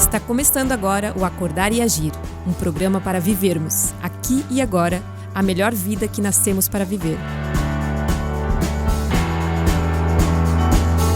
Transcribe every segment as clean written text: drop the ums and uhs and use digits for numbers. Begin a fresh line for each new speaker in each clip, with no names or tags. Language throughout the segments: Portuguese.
Está começando agora o Acordar e Agir, um programa para vivermos, aqui e agora, a melhor vida que nascemos para viver.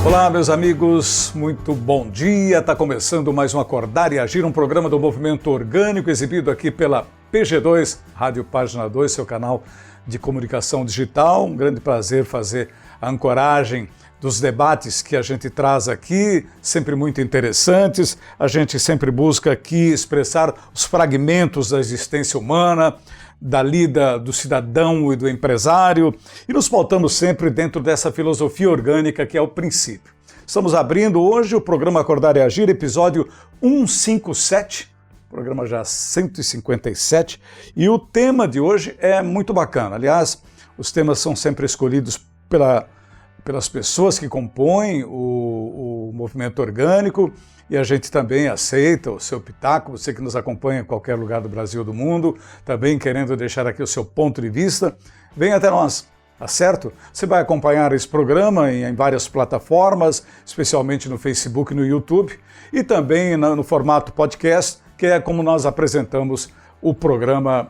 Olá, meus amigos, muito bom dia. Está começando mais um Acordar e Agir, um programa do Movimento Orgânico, exibido aqui pela PG2, Rádio Página 2, seu canal de comunicação digital. Um grande prazer fazer a ancoragem dos debates que a gente traz aqui, sempre muito interessantes. A gente sempre busca aqui expressar os fragmentos da existência humana, da lida do cidadão e do empresário, e nos pautamos sempre dentro dessa filosofia orgânica que é o princípio. Estamos abrindo hoje o programa Acordar e Agir, episódio 157, programa já 157, e o tema de hoje é muito bacana. Aliás, os temas são sempre escolhidos pelas pessoas que compõem o movimento orgânico, e a gente também aceita o seu pitaco, você que nos acompanha em qualquer lugar do Brasil ou do mundo, também querendo deixar aqui o seu ponto de vista, vem até nós, tá certo? Você vai acompanhar esse programa em várias plataformas, especialmente no Facebook e no YouTube, e também no formato podcast, que é como nós apresentamos o programa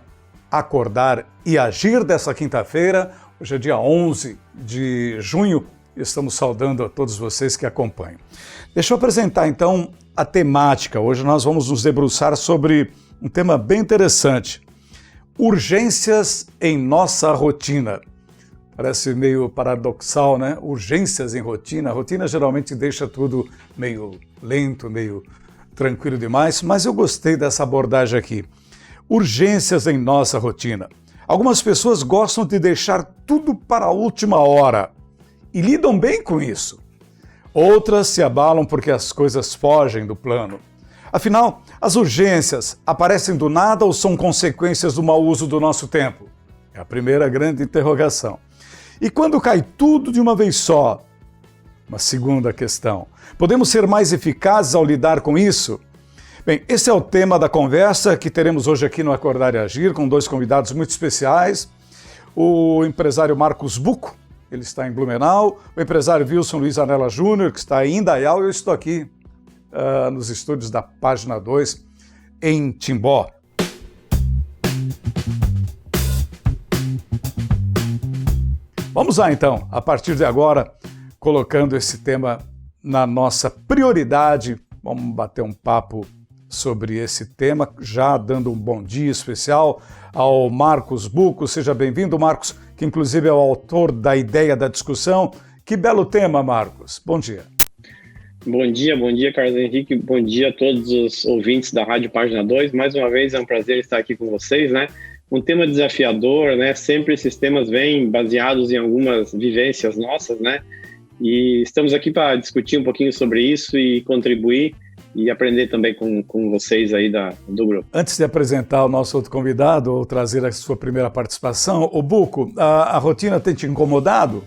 Acordar e Agir dessa quinta-feira. Hoje é dia 11 de junho, e estamos saudando a todos vocês que acompanham. Deixa eu apresentar então a temática. Hoje nós vamos nos debruçar sobre um tema bem interessante: urgências em nossa rotina. Parece meio paradoxal, né? Urgências em rotina. A rotina geralmente deixa tudo meio lento, meio tranquilo demais, mas eu gostei dessa abordagem aqui. Urgências em nossa rotina. Algumas pessoas gostam de deixar tudo para a última hora e lidam bem com isso. Outras se abalam porque as coisas fogem do plano. Afinal, as urgências aparecem do nada ou são consequências do mau uso do nosso tempo? É a primeira grande interrogação. E quando cai tudo de uma vez só? Uma segunda questão. Podemos ser mais eficazes ao lidar com isso? Bem, esse é o tema da conversa que teremos hoje aqui no Acordar e Agir, com dois convidados muito especiais. O empresário Marcos Bucco, ele está em Blumenau, o empresário Wilson Luiz Anella Júnior, que está em Indaial, e eu estou aqui nos estúdios da Página 2, em Timbó. Vamos lá então, a partir de agora, colocando esse tema na nossa prioridade, vamos bater um papo sobre esse tema, já dando um bom dia especial ao Marcos Bucco. Seja bem-vindo, Marcos, que inclusive é o autor da ideia da discussão. Que belo tema, Marcos. Bom dia.
Bom dia, Carlos Henrique. Bom dia a todos os ouvintes da Rádio Página 2. Mais uma vez é um prazer estar aqui com vocês, né? Um tema desafiador, né? Sempre esses temas vêm baseados em algumas vivências nossas, né? E estamos aqui para discutir um pouquinho sobre isso e contribuir e aprender também com vocês aí do grupo.
Antes de apresentar o nosso outro convidado, ou trazer a sua primeira participação, o Bucco, a rotina tem te incomodado?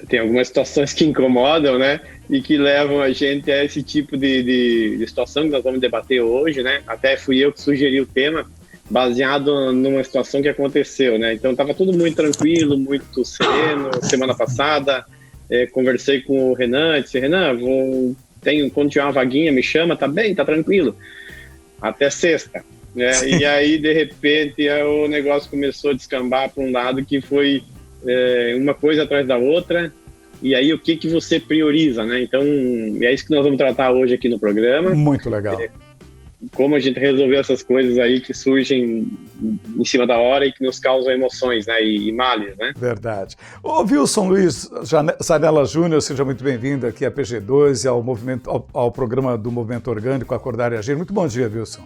Tem algumas situações que incomodam, né? E que levam a gente a esse tipo de situação que nós vamos debater hoje, né? Até fui eu que sugeri o tema, baseado numa situação que aconteceu, né? Então estava tudo muito tranquilo, muito sereno. Semana passada, conversei com o Renan, disse: Renan, quando tiver uma vaguinha, me chama, tá bem, tá tranquilo. Até sexta, né? E aí, de repente, o negócio começou a descambar para um lado que foi uma coisa atrás da outra. E aí, o que você prioriza, né? Então, é isso que nós vamos tratar hoje aqui no programa.
Muito legal.
Como a gente resolver essas coisas aí que surgem em cima da hora e que nos causam emoções, né, e males, né?
Verdade. Ô Wilson Luiz Anella Júnior, seja muito bem-vindo aqui à PG2 e ao programa do Movimento Orgânico, Acordar e Agir. Muito bom dia, Wilson.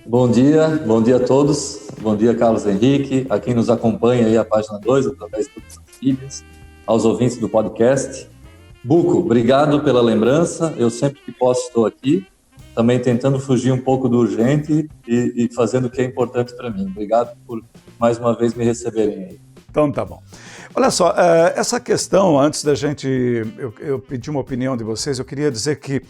Bom dia a todos. Bom dia, Carlos Henrique, a quem nos acompanha aí a Página 2, através das filhas, aos ouvintes do podcast. Bucco, obrigado pela lembrança. Eu sempre que posso estou aqui, também tentando fugir um pouco do urgente e fazendo o que é importante para mim. Obrigado por mais uma vez me receberem aí.
Então tá bom. Olha só, essa questão, antes da gente, eu pedir uma opinião de vocês, eu queria dizer que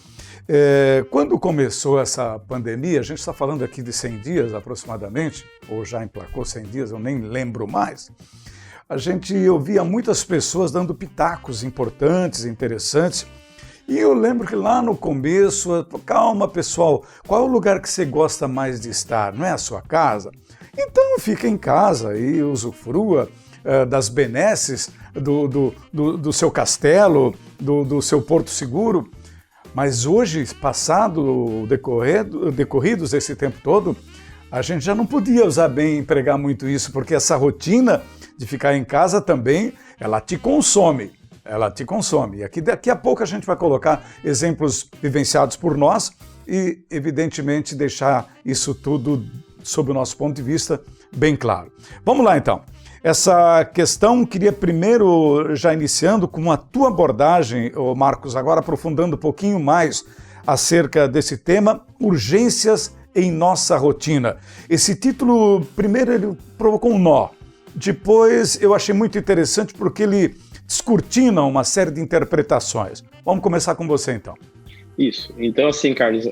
quando começou essa pandemia, a gente está falando aqui de 100 dias aproximadamente, ou já emplacou 100 dias, eu nem lembro mais, a gente ouvia muitas pessoas dando pitacos importantes, interessantes, E eu lembro que lá no começo, calma pessoal, qual é o lugar que você gosta mais de estar? Não é a sua casa? Então fica em casa e usufrua das benesses do seu castelo, do seu porto seguro. Mas hoje, decorridos esse tempo todo, a gente já não podia usar bem, empregar muito isso, porque essa rotina de ficar em casa também, ela te consome. E aqui daqui a pouco a gente vai colocar exemplos vivenciados por nós e, evidentemente, deixar isso tudo, sob o nosso ponto de vista, bem claro. Vamos lá, então. Essa questão, queria primeiro, já iniciando com a tua abordagem, Marcos, agora aprofundando um pouquinho mais acerca desse tema, urgências em nossa rotina. Esse título, primeiro, ele provocou um nó. Depois, eu achei muito interessante porque ele descortina uma série de interpretações. Vamos começar com você, então.
Isso. Então, assim, Carlos,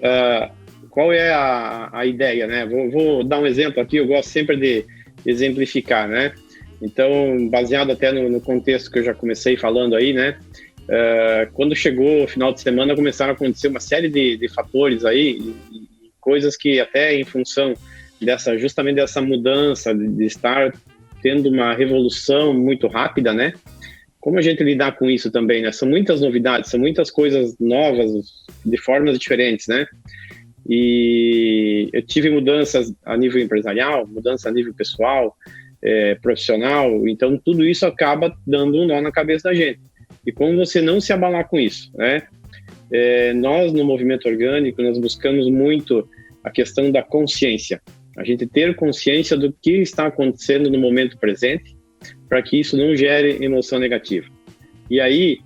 qual é a ideia, né? Vou dar um exemplo aqui, eu gosto sempre de exemplificar, né? Então, baseado até no contexto que eu já comecei falando aí, né? Quando chegou o final de semana, começaram a acontecer uma série de fatores aí, e coisas que até em função justamente dessa mudança, de estar tendo uma revolução muito rápida, né? Como a gente lidar com isso também, né? São muitas novidades, são muitas coisas novas, de formas diferentes, né? E eu tive mudanças a nível empresarial, mudança a nível pessoal, profissional, então tudo isso acaba dando um nó na cabeça da gente. E como você não se abalar com isso, né? Nós, no Movimento Orgânico, nós buscamos muito a questão da consciência. A gente ter consciência do que está acontecendo no momento presente, para que isso não gere emoção negativa. E aí,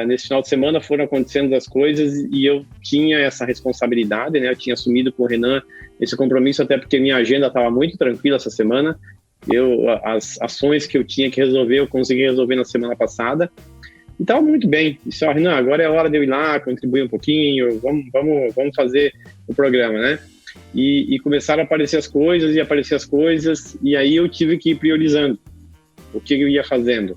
nesse final de semana foram acontecendo as coisas e eu tinha essa responsabilidade, né? Eu tinha assumido com o Renan esse compromisso, até porque minha agenda estava muito tranquila essa semana. As ações que eu tinha que resolver, eu consegui resolver na semana passada. E estava muito bem. Disse, Renan, agora é a hora de eu ir lá, contribuir um pouquinho, vamos fazer o programa, né? E começaram a aparecer as coisas, e aí eu tive que ir priorizando o que eu ia fazendo.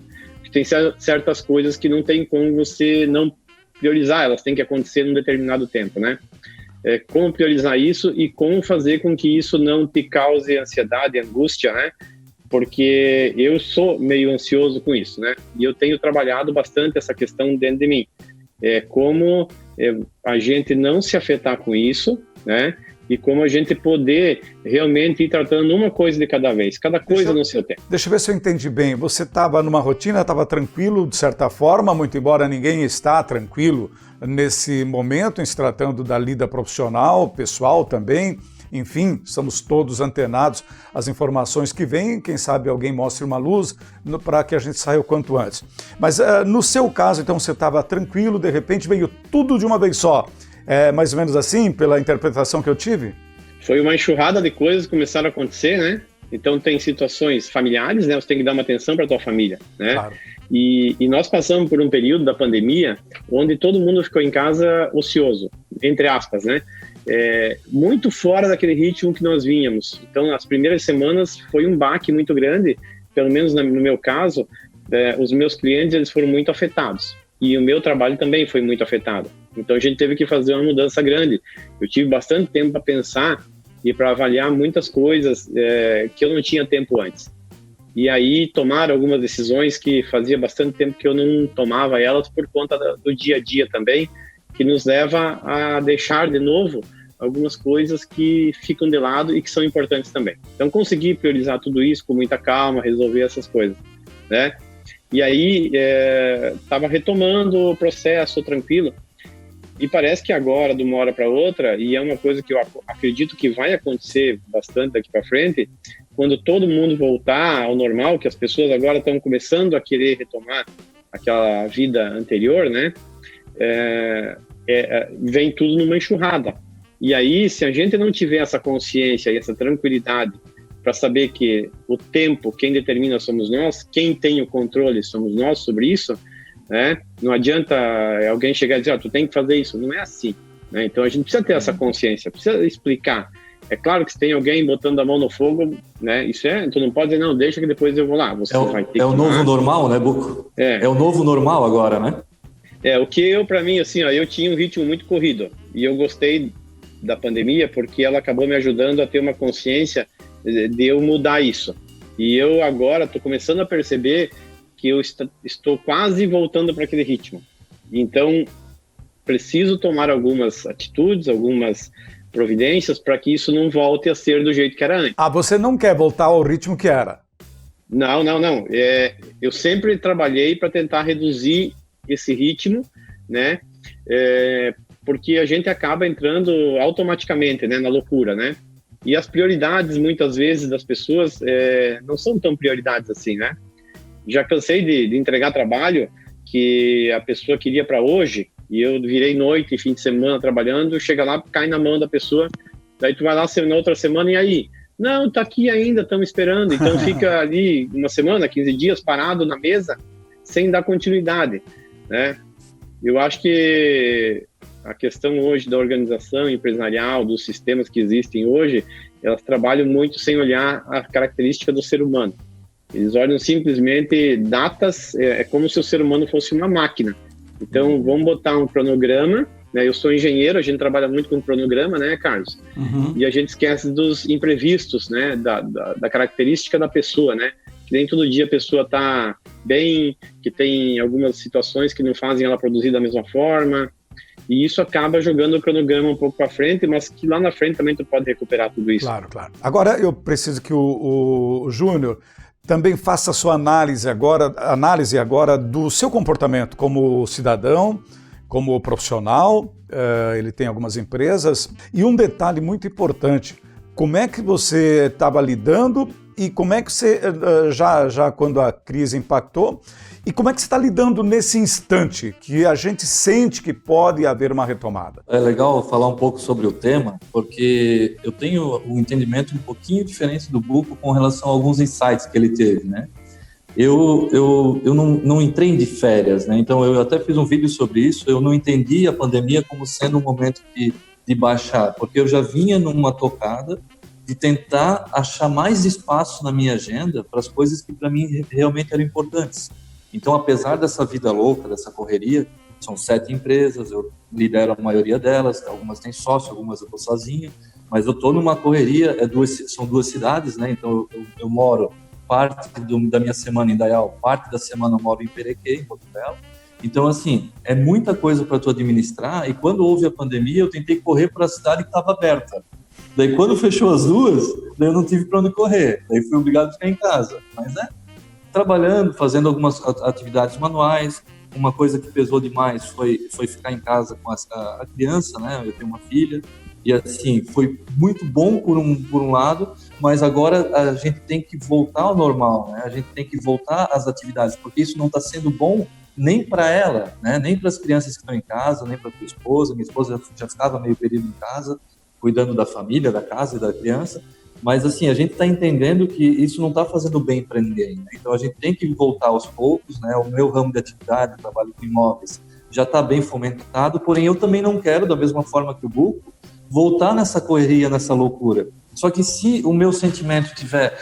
Tem certas coisas que não tem como você não priorizar, elas têm que acontecer num determinado tempo, né? Como priorizar isso e como fazer com que isso não te cause ansiedade, angústia, né? Porque eu sou meio ansioso com isso, né? E eu tenho trabalhado bastante essa questão dentro de mim. Como a gente não se afetar com isso, né? E como a gente poder realmente ir tratando uma coisa de cada vez, cada coisa no seu tempo.
Deixa eu ver se eu entendi bem. Você estava numa rotina, estava tranquilo, de certa forma, muito embora ninguém está tranquilo nesse momento, em se tratando da lida profissional, pessoal também. Enfim, estamos todos antenados às informações que vêm, quem sabe alguém mostre uma luz para que a gente saia o quanto antes. Mas no seu caso, então, você estava tranquilo, de repente veio tudo de uma vez só. Mais ou menos assim, pela interpretação que eu tive?
Foi uma enxurrada de coisas que começaram a acontecer, né? Então tem situações familiares, né? Você tem que dar uma atenção para a tua família, né? Claro. E nós passamos por um período da pandemia onde todo mundo ficou em casa ocioso, entre aspas, né? Muito fora daquele ritmo que nós vínhamos. Então as primeiras semanas foi um baque muito grande, pelo menos no meu caso, os meus clientes eles foram muito afetados. E o meu trabalho também foi muito afetado. Então a gente teve que fazer uma mudança grande. Eu tive bastante tempo para pensar e para avaliar muitas coisas que eu não tinha tempo antes. E aí tomar algumas decisões que fazia bastante tempo que eu não tomava elas por conta do dia a dia também, que nos leva a deixar de novo algumas coisas que ficam de lado e que são importantes também. Então consegui priorizar tudo isso com muita calma, resolver essas coisas, né? E aí estava retomando o processo tranquilo e parece que agora, de uma hora para outra, e é uma coisa que eu acredito que vai acontecer bastante daqui para frente, quando todo mundo voltar ao normal, que as pessoas agora estão começando a querer retomar aquela vida anterior, né? Vem tudo numa enxurrada. E aí, se a gente não tiver essa consciência e essa tranquilidade para saber que o tempo, quem determina somos nós, quem tem o controle somos nós sobre isso, né? Não adianta alguém chegar e dizer, tu tem que fazer isso. Não é assim, né? Então a gente precisa ter essa consciência, precisa explicar. É claro que se tem alguém botando a mão no fogo, né? Isso tu não pode dizer, não, deixa que depois eu vou lá. Você vai ter
o novo normal, né, Buco? É o novo normal agora, né?
O que eu, para mim, assim, ó, eu tinha um ritmo muito corrido e eu gostei da pandemia porque ela acabou me ajudando a ter uma consciência de eu mudar isso. E eu agora estou começando a perceber que eu estou quase voltando para aquele ritmo. Então, preciso tomar algumas atitudes, algumas providências para que isso não volte a ser do jeito que era antes.
Você não quer voltar ao ritmo que era?
Não. Eu sempre trabalhei para tentar reduzir esse ritmo, né? Porque a gente acaba entrando automaticamente, né, na loucura, né? E as prioridades, muitas vezes, das pessoas não são tão prioridades assim, né? Já cansei de entregar trabalho que a pessoa queria para hoje, e eu virei noite, fim de semana trabalhando, chega lá, cai na mão da pessoa, daí tu vai lá na outra semana, e aí? Não, tá aqui ainda, estamos esperando. Então fica ali uma semana, 15 dias parado na mesa, sem dar continuidade, né? Eu acho que a questão hoje da organização empresarial, dos sistemas que existem hoje, elas trabalham muito sem olhar a característica do ser humano. Eles olham simplesmente datas, é como se o ser humano fosse uma máquina. Então, vamos botar um cronograma, né? Eu sou engenheiro, a gente trabalha muito com cronograma, né, Carlos? Uhum. E a gente esquece dos imprevistos, né? Da característica da pessoa, né? Que nem todo dia a pessoa está bem, que tem algumas situações que não fazem ela produzir da mesma forma, e isso acaba jogando o cronograma um pouco para frente, mas que lá na frente também tu pode recuperar tudo isso.
Claro. Agora eu preciso que o Júnior também faça a sua análise agora do seu comportamento como cidadão, como profissional. Ele tem algumas empresas. E um detalhe muito importante, como é que você estava lidando e como é que você, já quando a crise impactou, e como é que você está lidando nesse instante que a gente sente que pode haver uma retomada?
É legal falar um pouco sobre o tema, porque eu tenho um entendimento um pouquinho diferente do Buco com relação a alguns insights que ele teve, né? Eu não entrei de férias, né? Então eu até fiz um vídeo sobre isso. Eu não entendi a pandemia como sendo um momento de baixar, porque eu já vinha numa tocada de tentar achar mais espaço na minha agenda para as coisas que para mim realmente eram importantes. Então, apesar dessa vida louca, dessa correria, são 7 empresas, eu lidero a maioria delas, algumas têm sócio, algumas eu estou sozinho, mas eu estou numa correria, são 2 cidades, né? Então eu moro parte da minha semana em Dayal, parte da semana eu moro em Perequê, em Porto Belo. Então, assim, é muita coisa para tu administrar, e quando houve a pandemia, eu tentei correr para a cidade que estava aberta. Daí, quando fechou as 2, daí eu não tive para onde correr, daí fui obrigado a ficar em casa. Mas trabalhando, fazendo algumas atividades manuais. Uma coisa que pesou demais foi ficar em casa com a criança, né? Eu tenho uma filha, e assim, foi muito bom por um lado, mas agora a gente tem que voltar ao normal, né? A gente tem que voltar às atividades, porque isso não está sendo bom nem para ela, né? Nem para as crianças que estão em casa, nem para a tua esposa. Minha esposa já ficava meio período em casa, cuidando da família, da casa e da criança. Mas, assim, a gente está entendendo que isso não está fazendo bem para ninguém, né? Então, a gente tem que voltar aos poucos, né? O meu ramo de atividade, eu trabalho com imóveis, já está bem fomentado, porém, eu também não quero, da mesma forma que o Buco, voltar nessa correria, nessa loucura. Só que se o meu sentimento tiver,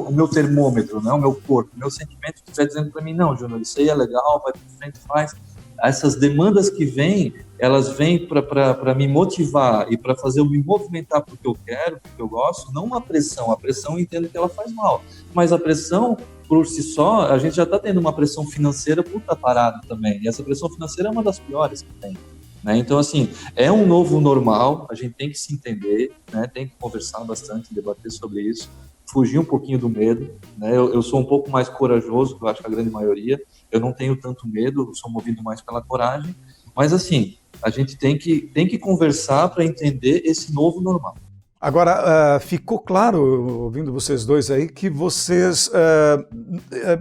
o meu termômetro, né? O meu corpo, o meu sentimento estiver dizendo para mim, não, Júnior, isso aí é legal, vai para frente, faz. Essas demandas que vêm, elas vêm para me motivar e para fazer eu me movimentar porque eu quero, porque eu gosto, não uma pressão. A pressão eu entendo que ela faz mal, mas a pressão, por si só, a gente já está tendo uma pressão financeira por estar parado também, e essa pressão financeira é uma das piores que tem, né? Então, assim, é um novo normal, a gente tem que se entender, né? Tem que conversar bastante, debater sobre isso, fugir um pouquinho do medo, né? Eu sou um pouco mais corajoso, eu acho que a grande maioria. Eu não tenho tanto medo, eu sou movido mais pela coragem, mas assim, a gente tem que conversar para entender esse novo normal.
Agora, ficou claro, ouvindo vocês dois aí, que vocês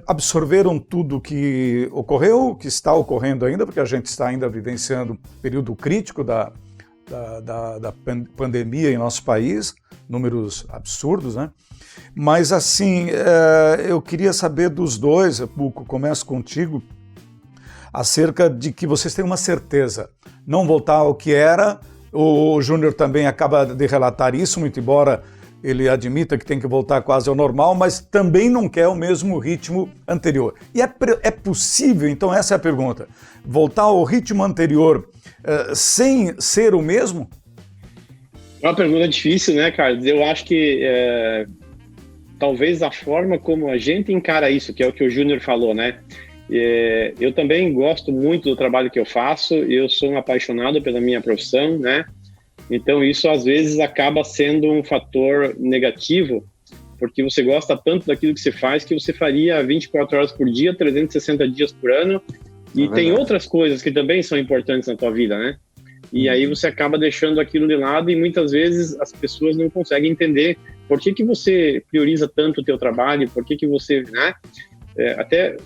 absorveram tudo que ocorreu, que está ocorrendo ainda, porque a gente está ainda vivenciando um período crítico da pandemia em nosso país, números absurdos, né? Mas, assim, eu queria saber dos dois, Buco, começo contigo, acerca de que vocês têm uma certeza, não voltar ao que era. O Júnior também acaba de relatar isso, muito embora ele admita que tem que voltar quase ao normal, mas também não quer o mesmo ritmo anterior. E é possível, então essa é a pergunta, voltar ao ritmo anterior sem ser o mesmo?
É uma pergunta difícil, né, Carlos? Eu acho que talvez a forma como a gente encara isso, que é o que o Júnior falou, né? Eu também gosto muito do trabalho que eu faço, eu sou um apaixonado pela minha profissão, né? Então isso às vezes acaba sendo um fator negativo, porque você gosta tanto daquilo que você faz que você faria 24 horas por dia, 360 dias por ano, e tem outras coisas que também são importantes na tua vida, né? E aí você acaba deixando aquilo de lado e muitas vezes as pessoas não conseguem entender por que você prioriza tanto o teu trabalho, por que você, né? Até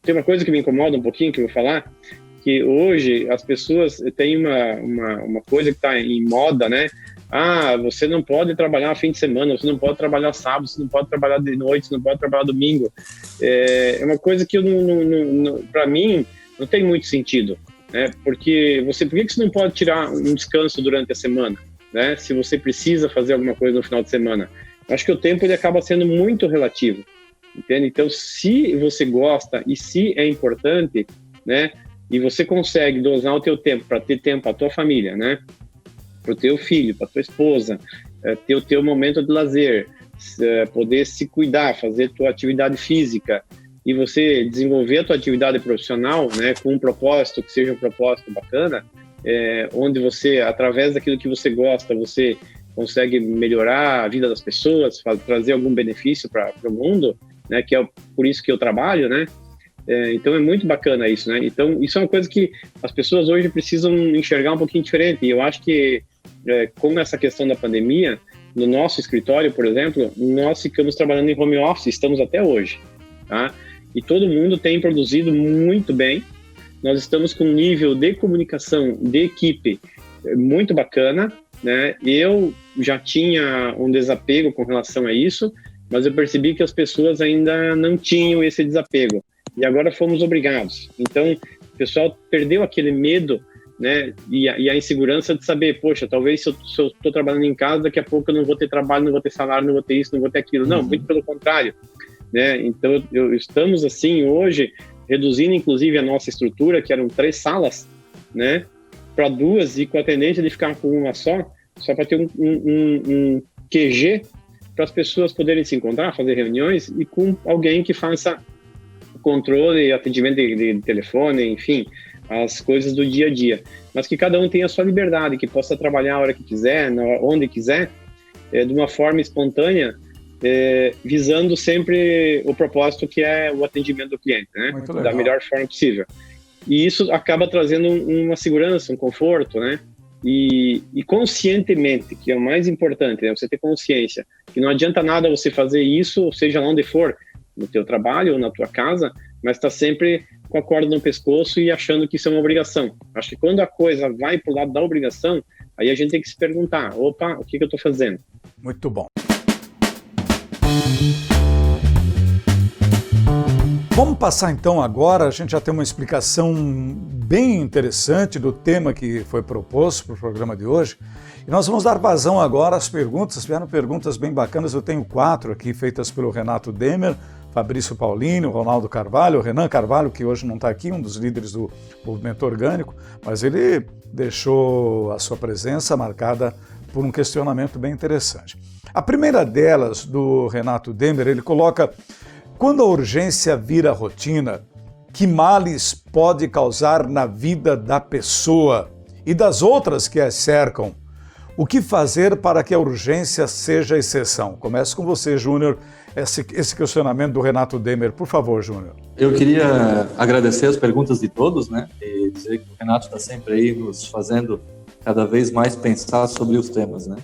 tem uma coisa que me incomoda um pouquinho, que eu vou falar, que hoje as pessoas têm uma coisa que está em moda, né? Você não pode trabalhar fim de semana, você não pode trabalhar sábado, você não pode trabalhar de noite, você não pode trabalhar domingo. É uma coisa que para mim não tem muito sentido, né? Porque por que você não pode tirar um descanso durante a semana, né? Se você precisa fazer alguma coisa no final de semana. Acho que o tempo ele acaba sendo muito relativo, entende? Então, se você gosta e se é importante, né? E você consegue dosar o teu tempo para ter tempo para a tua família, né? Para o teu filho, para a tua esposa, ter o teu momento de lazer, poder se cuidar, fazer tua atividade física e você desenvolver a tua atividade profissional, né? Com um propósito, que seja um propósito bacana, onde você, através daquilo que você gosta, você consegue melhorar a vida das pessoas, trazer algum benefício para o mundo, né? Que é por isso que eu trabalho, né? Então é muito bacana isso, né? Então isso é uma coisa que as pessoas hoje precisam enxergar um pouquinho diferente. E eu acho que com essa questão da pandemia, no nosso escritório, por exemplo, nós ficamos trabalhando em home office, estamos até hoje, tá? E todo mundo tem produzido muito bem. Nós estamos com um nível de comunicação de equipe muito bacana, né? Eu já tinha um desapego com relação a isso, mas eu percebi que as pessoas ainda não tinham esse desapego. E agora fomos obrigados. Então, o pessoal perdeu aquele medo, né? E a insegurança de saber, poxa, talvez se eu estou trabalhando em casa, daqui a pouco eu não vou ter trabalho, não vou ter salário, não vou ter isso, não vou ter aquilo. Não, muito pelo contrário, né? Então, estamos assim hoje, reduzindo inclusive a nossa estrutura, que eram 3 salas, né? Para 2 e com a tendência de ficar com uma só para ter um QG para as pessoas poderem se encontrar, fazer reuniões e com alguém que faça controle, atendimento de telefone, enfim, as coisas do dia a dia. Mas que cada um tenha a sua liberdade, que possa trabalhar a hora que quiser, onde quiser, de uma forma espontânea, visando sempre o propósito que é o atendimento do cliente, né? Da melhor forma possível. E isso acaba trazendo uma segurança, um conforto, né? E conscientemente, que é o mais importante, né? Você ter consciência que não adianta nada você fazer isso, seja lá onde for, no teu trabalho ou na tua casa, mas está sempre com a corda no pescoço e achando que isso é uma obrigação. Acho que quando a coisa vai para o lado da obrigação, aí a gente tem que se perguntar, opa, o que eu estou fazendo?
Muito bom. Vamos passar então agora, a gente já tem uma explicação bem interessante do tema que foi proposto para o programa de hoje, e nós vamos dar vazão agora às perguntas, vieram perguntas bem bacanas, eu tenho 4 aqui feitas pelo Renato Demer, Fabrício Paulino, Ronaldo Carvalho, Renan Carvalho, que hoje não está aqui, um dos líderes do Movimento Orgânico, mas ele deixou a sua presença marcada por um questionamento bem interessante. A primeira delas, do Renato Demer, ele coloca: quando a urgência vira rotina, que males pode causar na vida da pessoa e das outras que a cercam? O que fazer para que a urgência seja exceção? Começo com você, Júnior, esse questionamento do Renato Demer. Por favor, Júnior.
Eu queria agradecer as perguntas de todos, né? E dizer que o Renato está sempre aí nos fazendo cada vez mais pensar sobre os temas, né?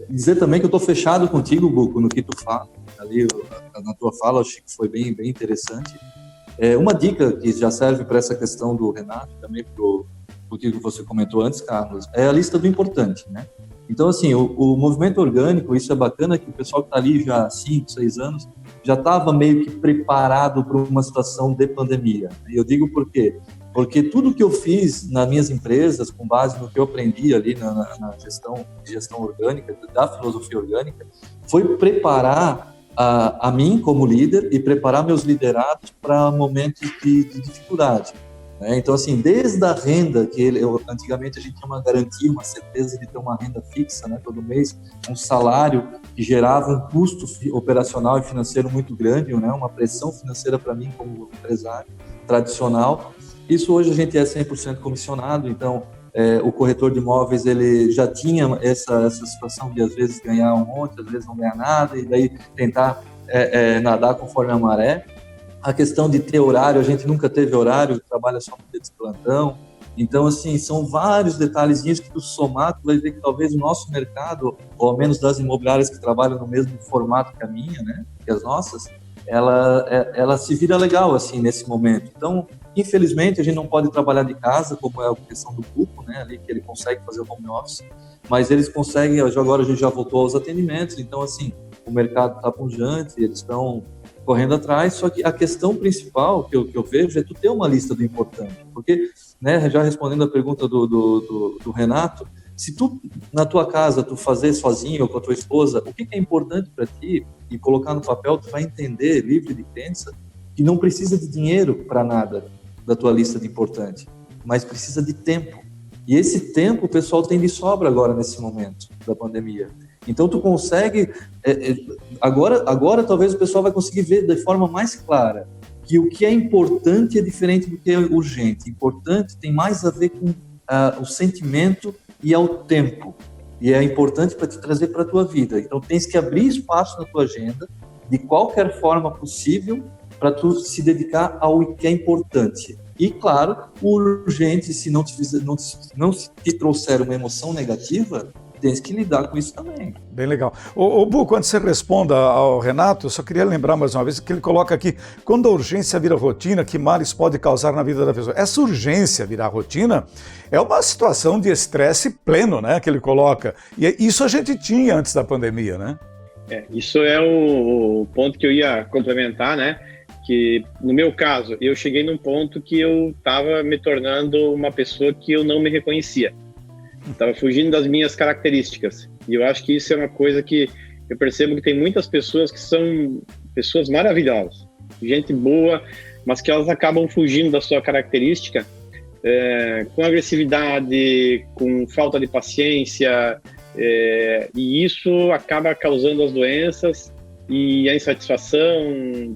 Dizer também que eu estou fechado contigo, Buco, no que tu fala. Ali, na tua fala, acho que foi bem interessante. Uma dica que já serve para essa questão do Renato, também para o que você comentou antes, Carlos, é a lista do importante, né? Então, assim, o movimento orgânico, isso é bacana, que o pessoal que está ali já há 5, 6 anos já estava meio que preparado para uma situação de pandemia. E eu digo por quê? Porque tudo que eu fiz nas minhas empresas, com base no que eu aprendi ali na gestão orgânica, da filosofia orgânica, foi preparar a mim como líder e preparar meus liderados para momentos de dificuldade. Né? Então, assim, desde a renda, antigamente a gente tinha uma garantia, uma certeza de ter uma renda fixa, né, todo mês, um salário que gerava um custo operacional e financeiro muito grande, né, uma pressão financeira para mim como empresário tradicional. Isso hoje a gente é 100% comissionado, então o corretor de imóveis ele já tinha essa situação de às vezes ganhar um monte, às vezes não ganhar nada, e daí tentar nadar conforme a maré. A questão de ter horário, a gente nunca teve horário, trabalha só no dia de plantão. Então, assim, são vários detalhezinhos que tu somar, tu vai ver que talvez o nosso mercado, ou ao menos das imobiliárias que trabalham no mesmo formato que a minha, né, que as nossas, ela se vira legal, assim, nesse momento. Então, infelizmente, a gente não pode trabalhar de casa, como é a questão do Buco, né, ali, que ele consegue fazer o home office, mas eles conseguem, agora a gente já voltou aos atendimentos, então, assim, o mercado está pujante, eles estão correndo atrás, só que a questão principal que eu vejo é tu ter uma lista do importante, porque, né, já respondendo a pergunta do Renato, se tu, na tua casa, tu fazer sozinho ou com a tua esposa, o que é importante para ti e colocar no papel, tu vai entender, livre de crença, que não precisa de dinheiro para nada da tua lista de importante, mas precisa de tempo. E esse tempo o pessoal tem de sobra agora nesse momento da pandemia. Então tu consegue, agora talvez o pessoal vai conseguir ver de forma mais clara que o que é importante é diferente do que é urgente. Importante tem mais a ver com o sentimento e ao tempo. E é importante para te trazer para a tua vida. Então tens que abrir espaço na tua agenda de qualquer forma possível para tu se dedicar ao que é importante. E, claro, o urgente, se não te trouxer uma emoção negativa, tens que lidar com isso também.
Bem legal. Ô Bu, quando você responda ao Renato, eu só queria lembrar mais uma vez que ele coloca aqui, quando a urgência vira rotina, que males pode causar na vida da pessoa? Essa urgência virar rotina é uma situação de estresse pleno, né, que ele coloca. E isso a gente tinha antes da pandemia, né?
Isso é o ponto que eu ia complementar, né? Que, no meu caso, eu cheguei num ponto que eu estava me tornando uma pessoa que eu não me reconhecia. Estava fugindo das minhas características. E eu acho que isso é uma coisa que eu percebo que tem muitas pessoas que são pessoas maravilhosas, gente boa, mas que elas acabam fugindo da sua característica com agressividade, com falta de paciência, e isso acaba causando as doenças e a insatisfação.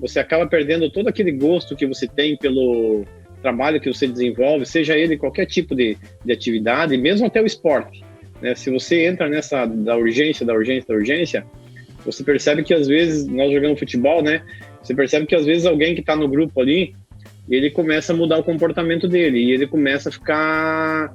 Você acaba perdendo todo aquele gosto que você tem pelo trabalho que você desenvolve, seja ele qualquer tipo de atividade, mesmo até o esporte, né? Se você entra nessa da urgência, você percebe que às vezes, nós jogamos futebol, né? Você percebe que às vezes alguém que está no grupo ali, ele começa a mudar o comportamento dele, e ele começa a ficar,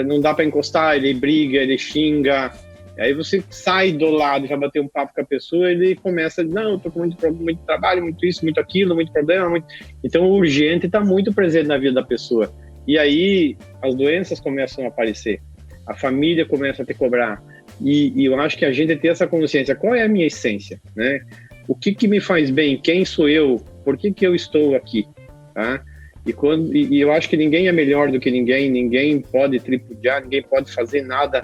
não dá para encostar, ele briga, ele xinga. Aí você sai do lado e vai bater um papo com a pessoa, ele começa, não, tô com muito trabalho, muito isso, muito aquilo, muito problema. Então o urgente está muito presente na vida da pessoa. E aí as doenças começam a aparecer, a família começa a te cobrar. E eu acho que a gente tem essa consciência, qual é a minha essência, né? O que me faz bem? Quem sou eu? Por que eu estou aqui? Tá? E eu acho que ninguém é melhor do que ninguém pode tripudiar, ninguém pode fazer nada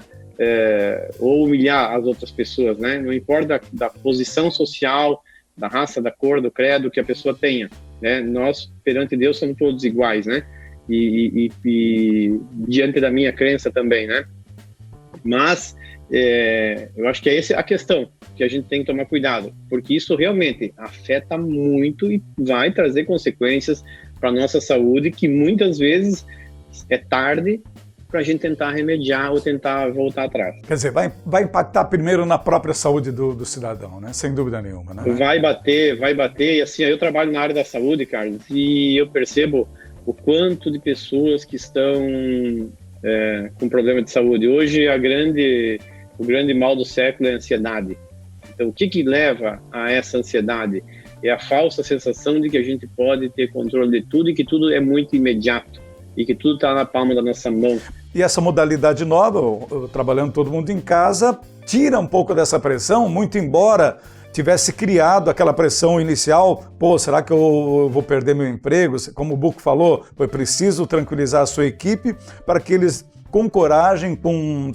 ou humilhar as outras pessoas, né? Não importa da posição social, da raça, da cor, do credo que a pessoa tenha, né? Nós, perante Deus, somos todos iguais, né? E diante da minha crença também, né? Mas eu acho que é essa a questão que a gente tem que tomar cuidado, porque isso realmente afeta muito e vai trazer consequências para a nossa saúde, que muitas vezes é tarde para a gente tentar remediar ou tentar voltar atrás.
Quer dizer, vai impactar primeiro na própria saúde do cidadão, né? Sem dúvida nenhuma, né?
Vai bater, e assim, eu trabalho na área da saúde, Carlos, e eu percebo o quanto de pessoas que estão com problema de saúde. Hoje, o grande mal do século é a ansiedade. Então, o que leva a essa ansiedade? É a falsa sensação de que a gente pode ter controle de tudo e que tudo é muito imediato e que tudo está na palma da nossa mão.
E essa modalidade nova, trabalhando todo mundo em casa, tira um pouco dessa pressão, muito embora tivesse criado aquela pressão inicial, pô, será que eu vou perder meu emprego? Como o Buco falou, foi preciso tranquilizar a sua equipe para que eles, com coragem, com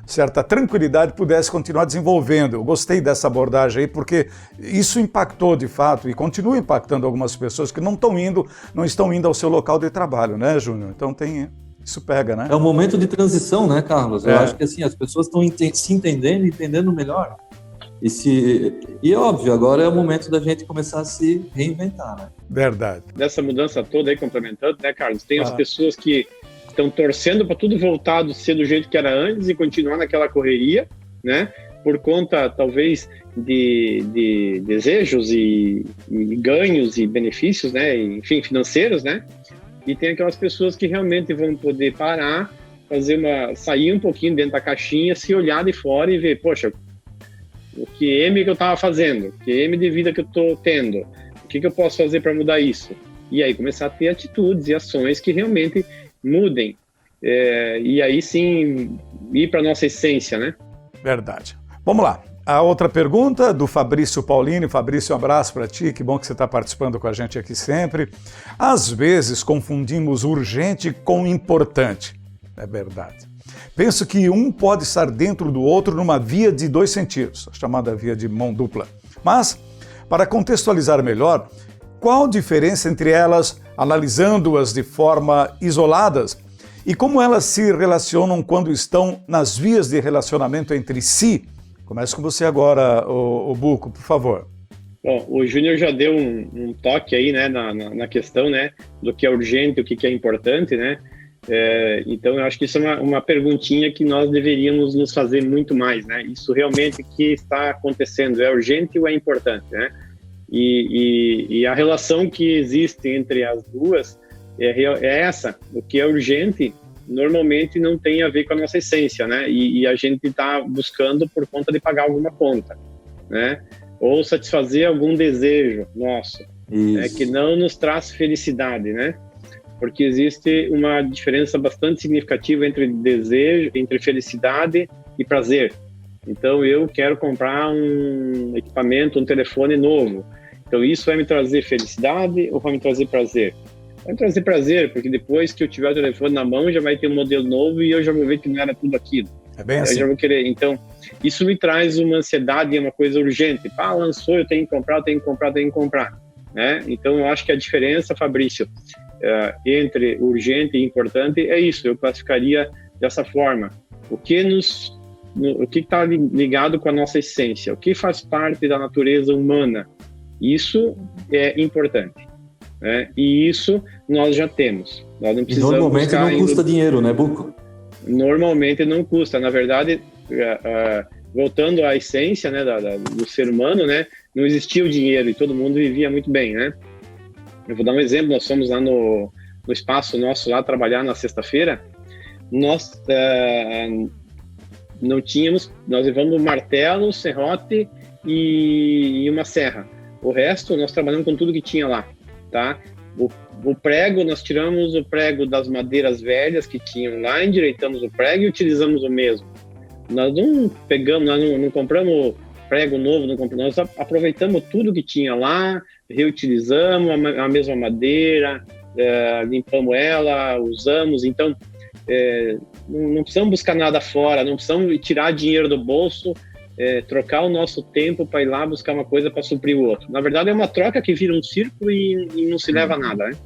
certa tranquilidade, pudessem continuar desenvolvendo. Eu gostei dessa abordagem aí, porque isso impactou de fato e continua impactando algumas pessoas que não estão indo ao seu local de trabalho, né, Júnior? Então isso pega, né?
É um momento de transição, né, Carlos? Eu acho que assim, as pessoas estão se entendendo melhor. E é óbvio, agora é o momento da gente começar a se reinventar, né?
Verdade.
Dessa mudança toda aí, complementando, né, Carlos? Tem as pessoas que estão torcendo para tudo voltar a ser do jeito que era antes e continuar naquela correria, né? Por conta, talvez, de desejos e ganhos e benefícios, né? Enfim, financeiros, né? E tem aquelas pessoas que realmente vão poder parar, sair um pouquinho dentro da caixinha, se olhar de fora e ver, poxa, o que eu estava fazendo, o que de vida que eu estou tendo, o que eu posso fazer para mudar isso? E aí começar a ter atitudes e ações que realmente mudem. E aí sim, ir para a nossa essência, né?
Verdade. Vamos lá. A outra pergunta do Fabrício Paulini. Fabrício, um abraço para ti, que bom que você está participando com a gente aqui sempre. Às vezes confundimos urgente com importante. É verdade. Penso que um pode estar dentro do outro numa via de 2 sentidos, a chamada via de mão dupla. Mas, para contextualizar melhor, qual a diferença entre elas, analisando-as de forma isoladas, e como elas se relacionam quando estão nas vias de relacionamento entre si? Começa com você agora, o Buco, por favor.
Bom, o Júnior já deu um toque aí, né, na questão, né, do que é urgente e o que é importante, né? Então, eu acho que isso é uma perguntinha que nós deveríamos nos fazer muito mais, né? Isso realmente que está acontecendo, é urgente ou é importante, né? E a relação que existe entre as duas é essa. O que é urgente normalmente não tem a ver com a nossa essência, né? E a gente está buscando por conta de pagar alguma conta, né? Ou satisfazer algum desejo nosso, que não nos traz felicidade, né? Porque existe uma diferença bastante significativa entre desejo, entre felicidade e prazer. Então, eu quero comprar um equipamento, um telefone novo. Então, isso vai me trazer felicidade ou vai me trazer prazer? Vai me trazer prazer, porque depois que eu tiver o telefone na mão, já vai ter um modelo novo e eu já vou ver que não era tudo aquilo.
É bem assim.
Eu já vou querer. Então, isso me traz uma ansiedade e uma coisa urgente. Lançou, eu tenho que comprar. Né? Então, eu acho que a diferença, Fabrício, entre urgente e importante é isso. Eu classificaria dessa forma. O que está ligado com a nossa essência? O que faz parte da natureza humana? Isso é importante, né? E isso nós já temos. Nós não precisamos.
E normalmente não custa dinheiro, né, Buco?
Normalmente não custa. Na verdade, voltando à essência, né, do ser humano, né, não existia o dinheiro e todo mundo vivia muito bem, né? Eu vou dar um exemplo. Nós fomos lá no espaço nosso lá trabalhar na sexta-feira. Nós não tínhamos, nós levamos um martelo, serrote e uma serra. O resto nós trabalhamos com tudo que tinha lá, tá? O prego, nós tiramos o prego das madeiras velhas que tinham lá, endireitamos o prego e utilizamos o mesmo. Nós não compramos prego novo, nós aproveitamos tudo que tinha lá, reutilizamos a mesma madeira, limpamos ela, usamos. Então, não precisamos buscar nada fora, não precisamos tirar dinheiro do bolso, trocar o nosso tempo para ir lá buscar uma coisa para suprir o outro. Na verdade, é uma troca que vira um círculo e não se leva a nada, né?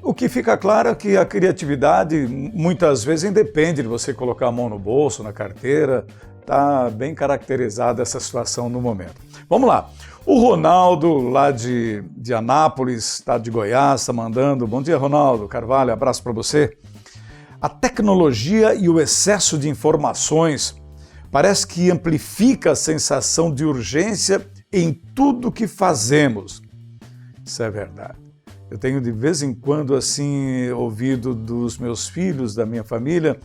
O que fica claro é que a criatividade muitas vezes independe de você colocar a mão no bolso, na carteira. Está bem caracterizada essa situação no momento. Vamos lá. O Ronaldo, lá de Anápolis, estado de Goiás, está mandando. Bom dia, Ronaldo Carvalho, abraço para você. A tecnologia e o excesso de informações parece que amplifica a sensação de urgência em tudo que fazemos. Isso é verdade. Eu tenho de vez em quando assim ouvido dos meus filhos, da minha família,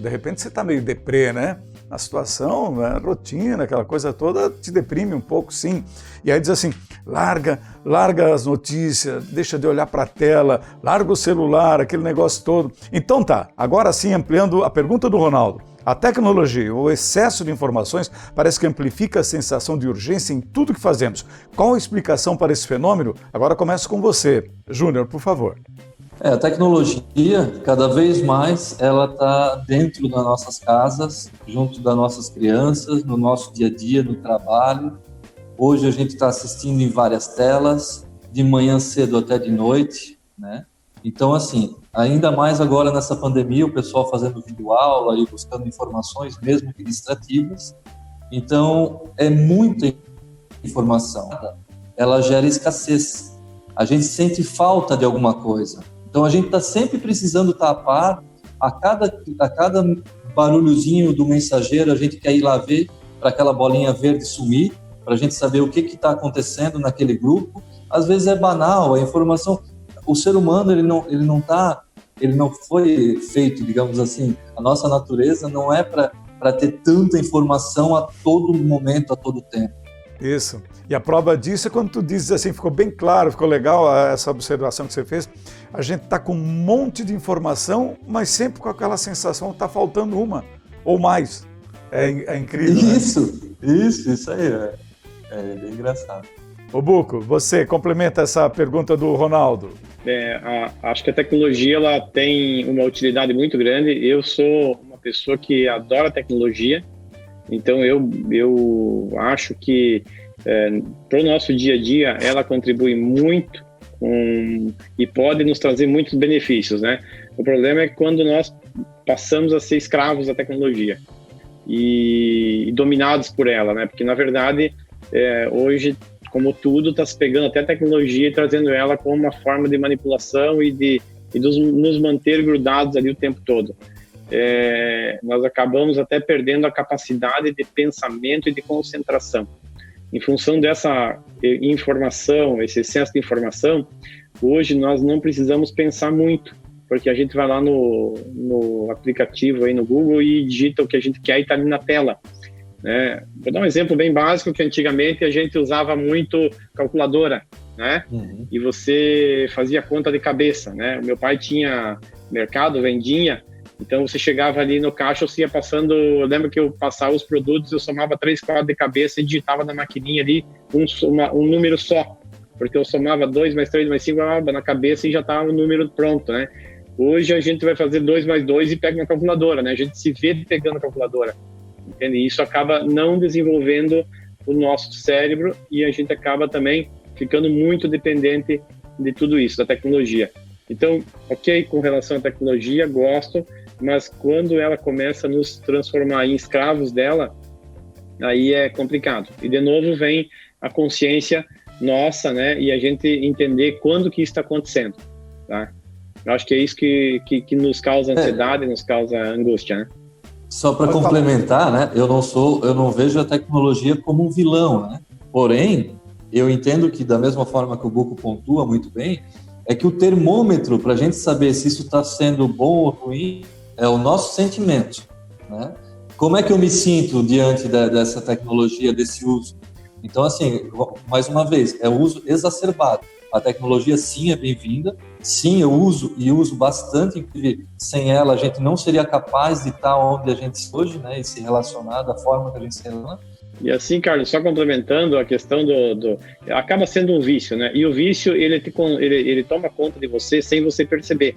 de repente você está meio deprê, né? A situação, a rotina, aquela coisa toda te deprime um pouco, sim. E aí diz assim, larga as notícias, deixa de olhar para a tela, larga o celular, aquele negócio todo. Então tá, agora sim ampliando a pergunta do Ronaldo. A tecnologia, o excesso de informações, parece que amplifica a sensação de urgência em tudo que fazemos. Qual a explicação para esse fenômeno? Agora começo com você. Júnior, por favor.
A tecnologia, cada vez mais, ela está dentro das nossas casas, junto das nossas crianças, no nosso dia a dia, no trabalho. Hoje a gente está assistindo em várias telas, de manhã cedo até de noite, né? Então, assim, ainda mais agora nessa pandemia, o pessoal fazendo videoaula e buscando informações, mesmo que distrativas. Então, é muita informação. Ela gera escassez. A gente sente falta de alguma coisa. Então, a gente está sempre precisando estar a par. A cada barulhozinho do mensageiro, a gente quer ir lá ver para aquela bolinha verde sumir, para a gente saber o que está acontecendo naquele grupo. Às vezes é banal, a informação... O ser humano, ele não foi feito, digamos assim, a nossa natureza não é para ter tanta informação a todo momento, a todo tempo.
Isso. E a prova disso é quando tu dizes assim, ficou bem claro, ficou legal essa observação que você fez. A gente está com um monte de informação, mas sempre com aquela sensação que está faltando uma ou mais. É incrível.
Isso aí. É bem engraçado.
Ô Buco, você complementa essa pergunta do Ronaldo.
Acho que a tecnologia ela tem uma utilidade muito grande. Eu sou uma pessoa que adora tecnologia, então eu acho que para o nosso dia a dia ela contribui muito e pode nos trazer muitos benefícios, né? O problema é quando nós passamos a ser escravos da tecnologia e dominados por ela, né? Porque na verdade hoje, como tudo, está se pegando até a tecnologia e trazendo ela como uma forma de manipulação e nos manter grudados ali o tempo todo. Nós acabamos até perdendo a capacidade de pensamento e de concentração. Em função dessa informação, esse excesso de informação, hoje nós não precisamos pensar muito, porque a gente vai lá no aplicativo, aí no Google, e digita o que a gente quer e está ali na tela. Vou dar um exemplo bem básico, que antigamente a gente usava muito calculadora, né? Uhum. E você fazia conta de cabeça, né? O meu pai tinha mercado, vendinha, então você chegava ali no caixa, você ia passando, eu lembro que eu passava os produtos, eu somava 3, 4 de cabeça e digitava na maquininha ali um número só, porque eu somava 2 mais 3 mais 5 na cabeça e já estava o número pronto, né? Hoje a gente vai fazer 2 mais 2 e pega uma calculadora, né? A gente se vê pegando a calculadora. Entende? E isso acaba não desenvolvendo o nosso cérebro e a gente acaba também ficando muito dependente de tudo isso, da tecnologia. Então, ok, com relação à tecnologia, gosto, mas quando ela começa a nos transformar em escravos dela, aí é complicado. E de novo vem a consciência nossa, né? E a gente entender quando que isso está acontecendo, tá? Eu acho que é isso que nos causa ansiedade, nos causa angústia, né?
Só para complementar, né? Eu não vejo a tecnologia como um vilão, né? Porém, eu entendo que da mesma forma que o Buco pontua muito bem, é que o termômetro para a gente saber se isso está sendo bom ou ruim é o nosso sentimento, né? Como é que eu me sinto diante dessa tecnologia, desse uso? Então, assim, mais uma vez, é o uso exacerbado. A tecnologia, sim, é bem-vinda. Sim, eu uso bastante. Inclusive, sem ela, a gente não seria capaz de estar onde a gente está hoje, né? E se relacionar da forma que a gente se relaciona.
E assim, Carlos, só complementando a questão acaba sendo um vício, né? E o vício, ele toma conta de você sem você perceber,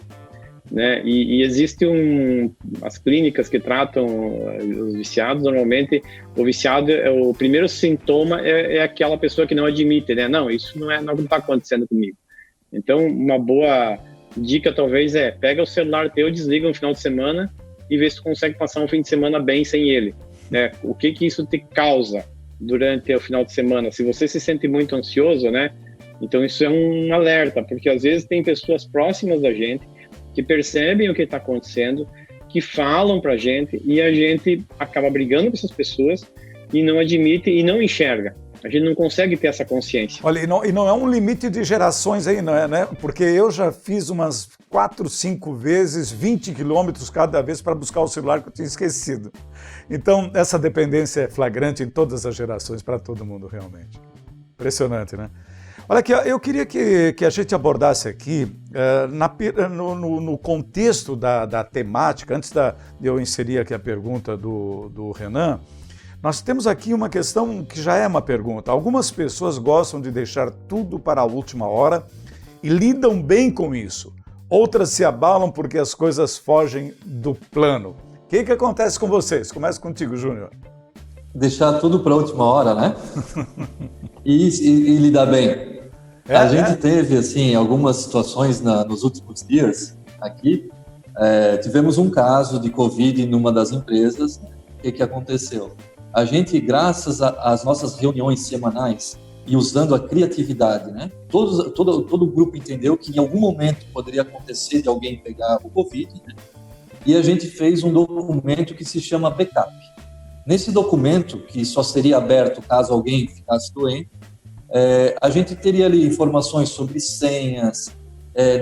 né? E existem as clínicas que tratam os viciados. Normalmente, o viciado, o primeiro sintoma é aquela pessoa que não admite, né? Não, isso não está acontecendo comigo. Então, uma boa dica talvez pega o celular teu, desliga no final de semana e vê se tu consegue passar um fim de semana bem sem ele, né? O que isso te causa durante o final de semana? Se você se sente muito ansioso, né? Então isso é um alerta, porque às vezes tem pessoas próximas da gente que percebem o que está acontecendo, que falam pra gente e a gente acaba brigando com essas pessoas e não admite e não enxerga. A gente não consegue ter essa consciência.
Olha, e não é um limite de gerações aí, não é, né? Porque eu já fiz umas 4, 5 vezes, 20 quilômetros cada vez para buscar o celular que eu tinha esquecido. Então, essa dependência é flagrante em todas as gerações, para todo mundo, realmente. Impressionante, né? Olha aqui, eu queria que a gente abordasse aqui, no contexto da temática, antes de eu inserir aqui a pergunta do Renan, nós temos aqui uma questão que já é uma pergunta. Algumas pessoas gostam de deixar tudo para a última hora e lidam bem com isso. Outras se abalam porque as coisas fogem do plano. O que acontece com vocês? Começa contigo, Júnior.
Deixar tudo para a última hora, né? e lidar bem. A gente teve, assim, algumas situações nos últimos dias aqui. Tivemos um caso de Covid numa das empresas. O que aconteceu? A gente, graças às nossas reuniões semanais e usando a criatividade, né? Todo o grupo entendeu que em algum momento poderia acontecer de alguém pegar o Covid, né? E a gente fez um documento que se chama backup. Nesse documento, que só seria aberto caso alguém ficasse doente, a gente teria ali informações sobre senhas,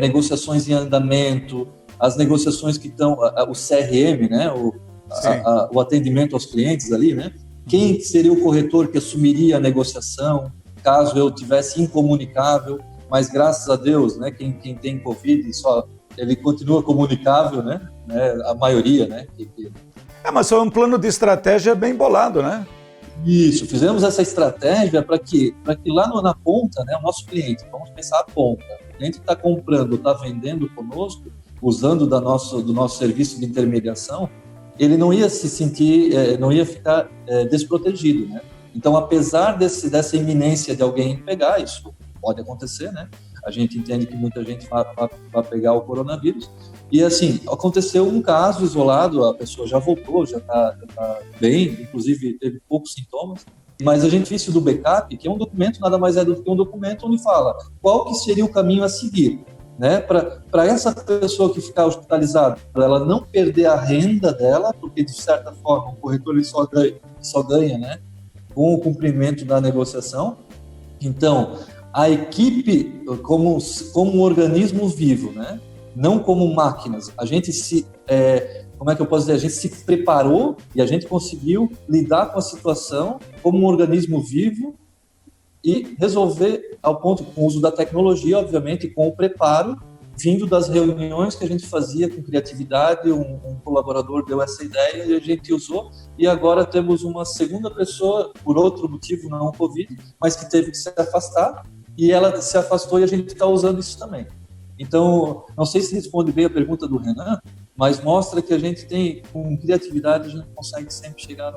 negociações em andamento, as negociações que estão, o CRM, né? O atendimento aos clientes ali, né? Quem seria o corretor que assumiria a negociação, caso eu tivesse incomunicável, mas graças a Deus, né? Quem tem Covid, ele continua comunicável, né? A maioria, né?
Mas foi um plano de estratégia bem bolado, né?
Isso, fizemos essa estratégia para que lá na ponta, né? O nosso cliente, vamos pensar a ponta, o cliente está comprando, está vendendo conosco, usando do nosso serviço de intermediação, ele não ia se sentir, não ia ficar desprotegido, né? Então, apesar dessa iminência de alguém pegar, isso pode acontecer, né? A gente entende que muita gente vai pegar o coronavírus. E, assim, aconteceu um caso isolado, a pessoa já voltou, já está bem, inclusive teve poucos sintomas. Mas a gente fez do backup, que é um documento, nada mais é do que um documento onde fala qual que seria o caminho a seguir, né? Para essa pessoa que ficar hospitalizada, para ela não perder a renda dela, porque, de certa forma, o corretor ele só ganha, né? Com o cumprimento da negociação. Então, a equipe como um organismo vivo, né? Não como máquinas. A gente como é que eu posso dizer? A gente se preparou e a gente conseguiu lidar com a situação como um organismo vivo e resolver ao ponto, com o uso da tecnologia, obviamente, com o preparo, vindo das reuniões que a gente fazia com criatividade. Um colaborador deu essa ideia e a gente usou, e agora temos uma segunda pessoa, por outro motivo, não o Covid, mas que teve que se afastar, e ela se afastou e a gente está usando isso também. Então, não sei se responde bem a pergunta do Renan, mas mostra que a gente tem, com criatividade, a gente consegue sempre chegar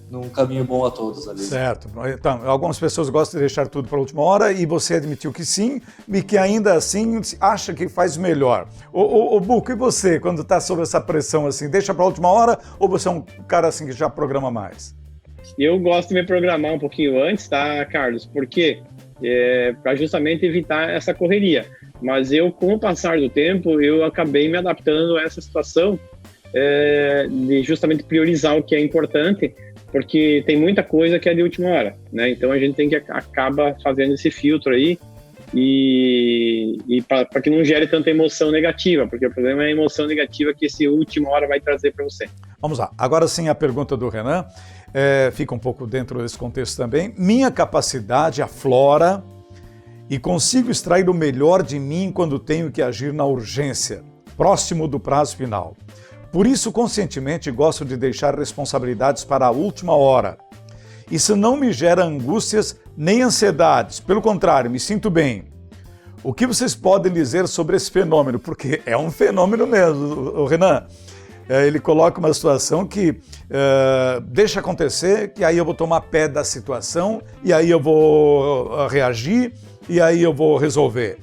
num caminho bom a todos ali.
Certo. Então, algumas pessoas gostam de deixar tudo para a última hora e você admitiu que sim, e que ainda assim acha que faz melhor. Ô Buco, e você, quando está sob essa pressão assim, deixa para a última hora ou você é um cara assim que já programa mais?
Eu gosto de me programar um pouquinho antes, tá, Carlos? Porque para justamente evitar essa correria. Mas com o passar do tempo, eu acabei me adaptando a essa situação de justamente priorizar o que é importante, porque tem muita coisa que é de última hora, né? Então a gente tem que acaba fazendo esse filtro aí e para que não gere tanta emoção negativa, porque o problema é a emoção negativa que esse última hora vai trazer para você.
Vamos lá. Agora sim a pergunta do Renan fica um pouco dentro desse contexto também. Minha capacidade aflora e consigo extrair o melhor de mim quando tenho que agir na urgência, próximo do prazo final. Por isso, conscientemente, gosto de deixar responsabilidades para a última hora. Isso não me gera angústias nem ansiedades, pelo contrário, me sinto bem. O que vocês podem dizer sobre esse fenômeno? Porque é um fenômeno mesmo, o Renan. Ele coloca uma situação que deixa acontecer, e aí eu vou tomar pé da situação, e aí eu vou reagir, e aí eu vou resolver.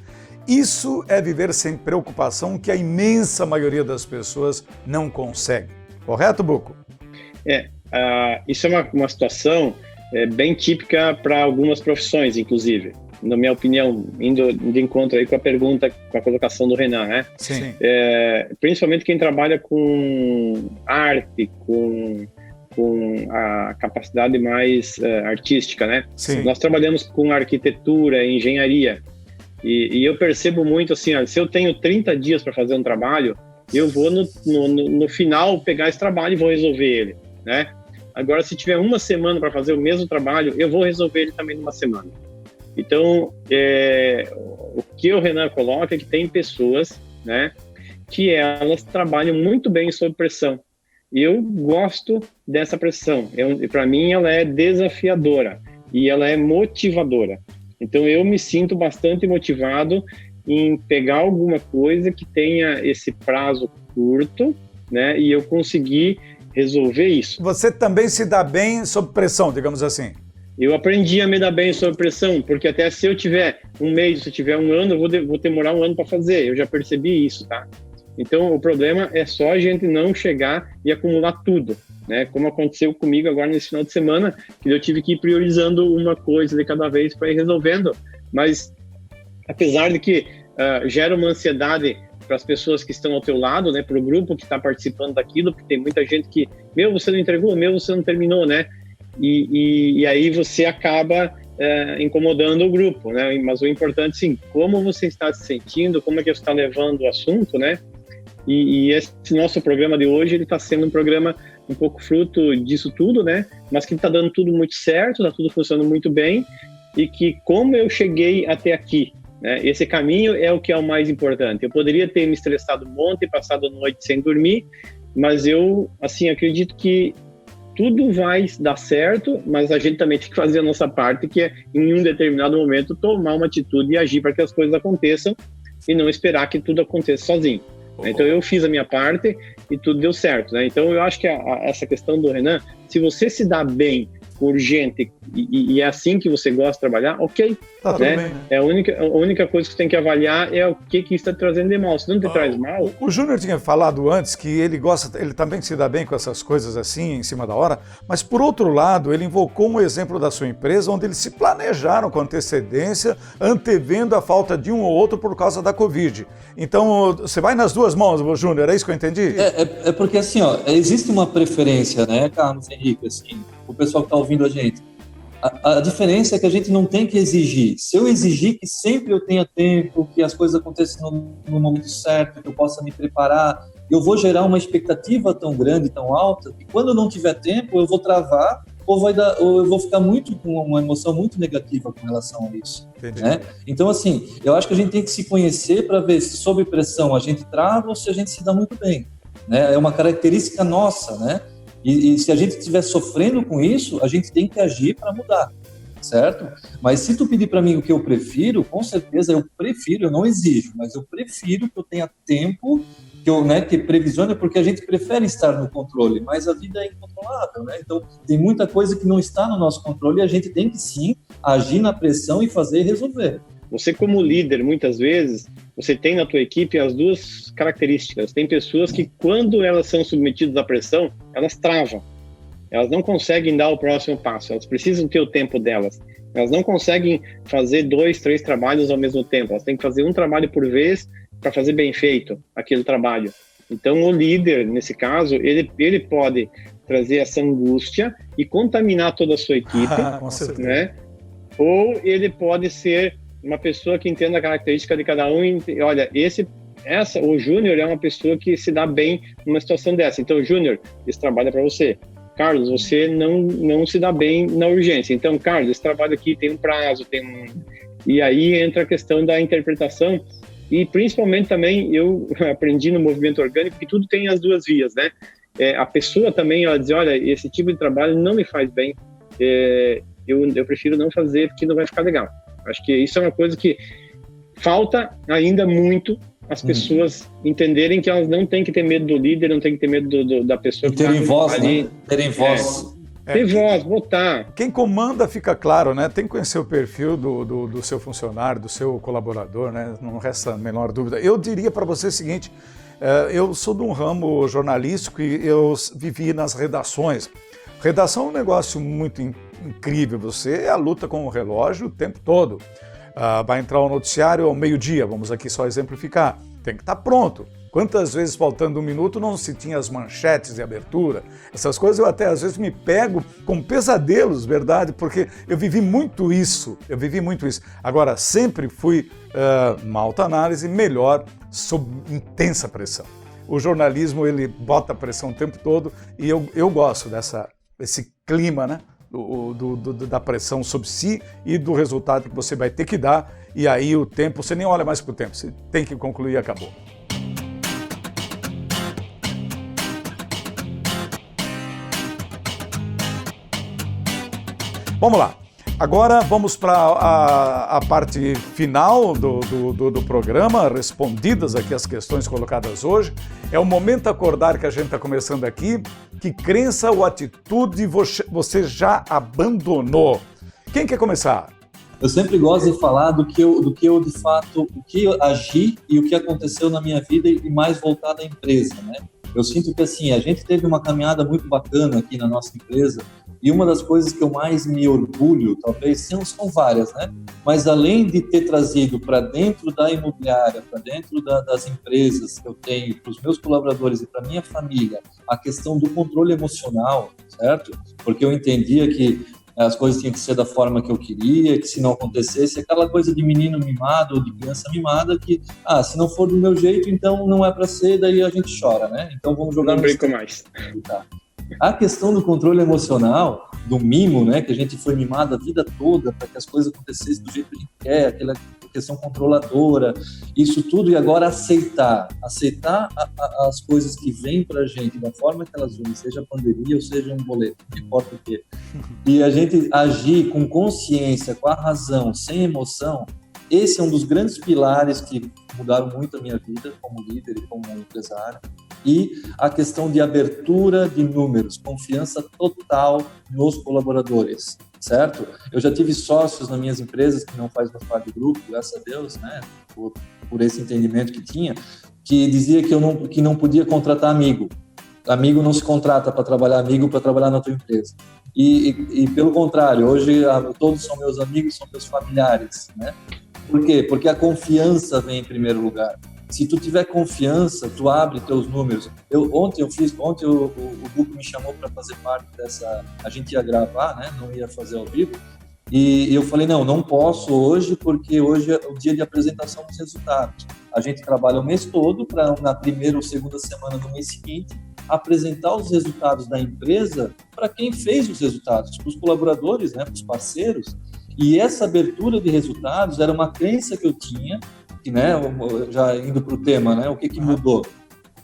Isso é viver sem preocupação que a imensa maioria das pessoas não consegue. Correto, Buco?
Isso é uma situação bem típica para algumas profissões, inclusive. Na minha opinião, indo de encontro aí com a pergunta, com a colocação do Renan, né?
Sim.
Principalmente quem trabalha com arte, com a capacidade mais artística, né?
Sim.
Nós trabalhamos com arquitetura, engenharia, e eu percebo muito assim, se eu tenho 30 dias para fazer um trabalho, eu vou no final pegar esse trabalho e vou resolver ele, né? Agora, se tiver uma semana para fazer o mesmo trabalho, eu vou resolver ele também numa semana. Então, o que o Renan coloca é que tem pessoas, né, que elas trabalham muito bem sob pressão. E eu gosto dessa pressão. Para mim, ela é desafiadora e ela é motivadora. Então, eu me sinto bastante motivado em pegar alguma coisa que tenha esse prazo curto, né, e eu conseguir resolver isso.
Você também se dá bem sob pressão, digamos assim?
Eu aprendi a me dar bem sob pressão, porque até se eu tiver um mês, se eu tiver um ano, eu vou demorar um ano para fazer. Eu já percebi isso, tá? Então, o problema é só a gente não chegar e acumular tudo, né? Como aconteceu comigo agora nesse final de semana, que eu tive que ir priorizando uma coisa de cada vez para ir resolvendo. Mas, apesar de que gera uma ansiedade para as pessoas que estão ao teu lado, né? Para o grupo que está participando daquilo, porque tem muita gente que, você não entregou, você não terminou, né? E aí você acaba incomodando o grupo, né? Mas o importante, sim, como você está se sentindo, como é que você está levando o assunto, né? E esse nosso programa de hoje, ele está sendo um programa um pouco fruto disso tudo, né? Mas que está dando tudo muito certo, está tudo funcionando muito bem, e que como eu cheguei até aqui, né? Esse caminho é o que é o mais importante. Eu poderia ter me estressado um monte, passado a noite sem dormir, mas eu, assim, acredito que tudo vai dar certo, mas a gente também tem que fazer a nossa parte, que é, em um determinado momento, tomar uma atitude e agir para que as coisas aconteçam e não esperar que tudo aconteça sozinho. Então, eu fiz a minha parte e tudo deu certo, né? Então, eu acho que essa questão do Renan, se você se dá bem por gente e é assim que você gosta de trabalhar, ok.
Tá tudo bem, né?
A única coisa que você tem que avaliar é o que está te trazendo de mal. Se não te traz mal...
O Júnior tinha falado antes que ele também se dá bem com essas coisas assim, em cima da hora, mas por outro lado, ele invocou um exemplo da sua empresa onde eles se planejaram com antecedência, antevendo a falta de um ou outro por causa da Covid. Então, você vai nas duas mãos, Júnior, é isso que eu entendi?
É porque assim, existe uma preferência, né, Carlos Henrique, assim, o pessoal que está ouvindo a gente. A diferença é que a gente não tem que exigir. Se eu exigir que sempre eu tenha tempo, que as coisas aconteçam no momento certo, que eu possa me preparar, eu vou gerar uma expectativa tão grande, tão alta, que quando eu não tiver tempo, eu vou travar ou eu vou ficar com uma emoção muito negativa com relação a isso. Né? Então, assim, eu acho que a gente tem que se conhecer para ver se sob pressão a gente trava ou se a gente se dá muito bem. Né? É uma característica nossa, né? E se a gente estiver sofrendo com isso, a gente tem que agir para mudar, certo? Mas se tu pedir para mim o que eu prefiro, com certeza eu prefiro, eu não exijo, mas eu prefiro que eu tenha tempo, que previsione, porque a gente prefere estar no controle, mas a vida é incontrolável, né? Então, tem muita coisa que não está no nosso controle e a gente tem que, sim, agir na pressão e fazer e resolver.
Você, como líder, muitas vezes, você tem na tua equipe as duas características. Tem pessoas que, quando elas são submetidas à pressão, elas travam. Elas não conseguem dar o próximo passo. Elas precisam ter o tempo delas. Elas não conseguem fazer 2, 3 trabalhos ao mesmo tempo. Elas têm que fazer um trabalho por vez para fazer bem feito aquele trabalho. Então, o líder, nesse caso, ele pode trazer essa angústia e contaminar toda a sua equipe, né? Ou ele pode ser uma pessoa que entenda a característica de cada um e, olha, o Júnior é uma pessoa que se dá bem numa situação dessa. Então, Júnior, esse trabalho é para você. Carlos, você não se dá bem na urgência. Então, Carlos, esse trabalho aqui tem um prazo, E aí entra a questão da interpretação e, principalmente, também, eu aprendi no movimento orgânico que tudo tem as duas vias, né? A pessoa também, ela diz, olha, esse tipo de trabalho não me faz bem, eu prefiro não fazer porque não vai ficar legal. Acho que isso é uma coisa que falta ainda muito as pessoas entenderem que elas não têm que ter medo do líder, não têm que ter medo da pessoa que
terem voz,
ali.
Né? Terem voz.
Ter voz, votar.
Quem comanda fica claro, né? Tem que conhecer o perfil do seu funcionário, do seu colaborador, né? Não resta a menor dúvida. Eu diria para você o seguinte, eu sou de um ramo jornalístico e eu vivi nas redações. Redação é um negócio muito incrível, você é a luta com o relógio o tempo todo. Vai entrar o noticiário ao meio-dia, vamos aqui só exemplificar. Tem que estar pronto. Quantas vezes, faltando um minuto, não se tinha as manchetes de abertura? Essas coisas eu até às vezes me pego com pesadelos, verdade? Porque eu vivi muito isso. Agora, sempre fui, uma alta análise, melhor sob intensa pressão. O jornalismo, ele bota pressão o tempo todo e eu gosto desse clima, né? da pressão sobre si e do resultado que você vai ter que dar, e aí o tempo, você nem olha mais para o tempo, você tem que concluir e acabou. Vamos lá. Agora vamos para a parte final do programa, respondidas aqui as questões colocadas hoje. É o Momento Acordar que a gente está começando aqui. Que crença ou atitude você já abandonou? Quem quer começar?
Eu sempre gosto de falar do que eu de fato, o que eu agi e o que aconteceu na minha vida e mais voltado à empresa, né? Eu sinto que assim, a gente teve uma caminhada muito bacana aqui na nossa empresa. E uma das coisas que eu mais me orgulho, talvez, são várias, né? Mas além de ter trazido para dentro da imobiliária, para dentro das empresas que eu tenho, para os meus colaboradores e para minha família, a questão do controle emocional, certo? Porque eu entendia que as coisas tinham que ser da forma que eu queria, que se não acontecesse, aquela coisa de menino mimado ou de criança mimada que, se não for do meu jeito, então não é para ser, daí a gente chora, né? Então vamos jogar...
Não brinco mais.
Tá. A questão do controle emocional, do mimo, né, que a gente foi mimado a vida toda para que as coisas acontecessem do jeito que a gente quer, aquela questão controladora, isso tudo, e agora aceitar as coisas que vêm para a gente da forma que elas vêm, seja pandemia ou seja um boleto, não importa o quê. E a gente agir com consciência, com a razão, sem emoção, esse é um dos grandes pilares que mudaram muito a minha vida como líder e como empresário. E a questão de abertura de números, confiança total nos colaboradores, certo? Eu já tive sócios nas minhas empresas que não fazem mais parte do grupo, graças a Deus, né? Por esse entendimento que tinha, que dizia que não podia contratar amigo. Amigo não se contrata para trabalhar amigo, para trabalhar na tua empresa. E pelo contrário, hoje todos são meus amigos, são meus familiares, né? Por quê? Porque a confiança vem em primeiro lugar. Se tu tiver confiança, tu abre teus números. Ontem o Buco me chamou para fazer parte dessa... A gente ia gravar, né? Não ia fazer ao vivo. E eu falei, não posso hoje, porque hoje é o dia de apresentação dos resultados. A gente trabalha o mês todo para, na primeira ou segunda semana do mês seguinte, apresentar os resultados da empresa para quem fez os resultados, para os colaboradores, né? Para os parceiros. E essa abertura de resultados era uma crença que eu tinha, que, né, já indo para o tema, né, o que mudou?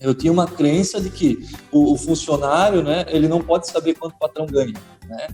Eu tinha uma crença de que o funcionário, né, ele não pode saber quanto o patrão ganha, né?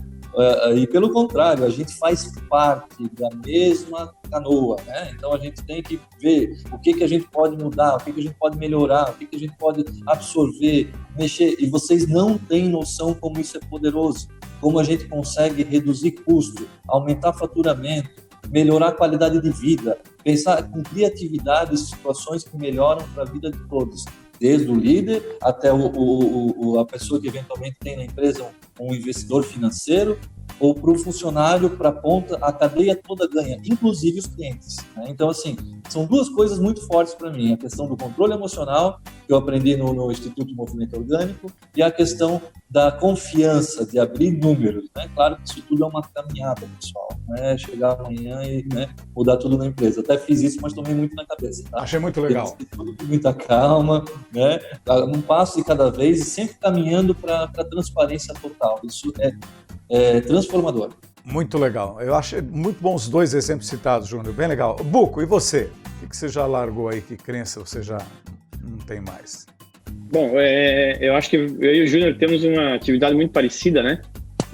E pelo contrário, a gente faz parte da mesma canoa, né? Então a gente tem que ver o que a gente pode mudar, o que a gente pode melhorar, o que a gente pode absorver, mexer. E vocês não têm noção como isso é poderoso, como a gente consegue reduzir custo, aumentar faturamento, melhorar a qualidade de vida, pensar com criatividade situações que melhoram para a vida de todos, desde o líder até a pessoa que eventualmente tem na empresa um investidor financeiro, ou para o funcionário, para a ponta, a cadeia toda ganha, inclusive os clientes, né? Então, assim, são duas coisas muito fortes para mim, a questão do controle emocional, que eu aprendi no Instituto Movimento Orgânico, e a questão da confiança, de abrir números, né? Claro que isso tudo é uma caminhada, pessoal, né? Chegar amanhã e, né, mudar tudo na empresa. Até fiz isso, mas tomei muito na cabeça, tá?
Achei muito legal.
Tudo com muita calma, né? Um passo de cada vez e sempre caminhando para a transparência total. Isso é transformador.
Muito legal. Eu achei muito bons os dois exemplos citados, Júnior. Bem legal. Buco, e você? O que você já largou aí? Que crença você já não tem mais?
Bom, eu acho que eu e o Júnior temos uma atividade muito parecida, né?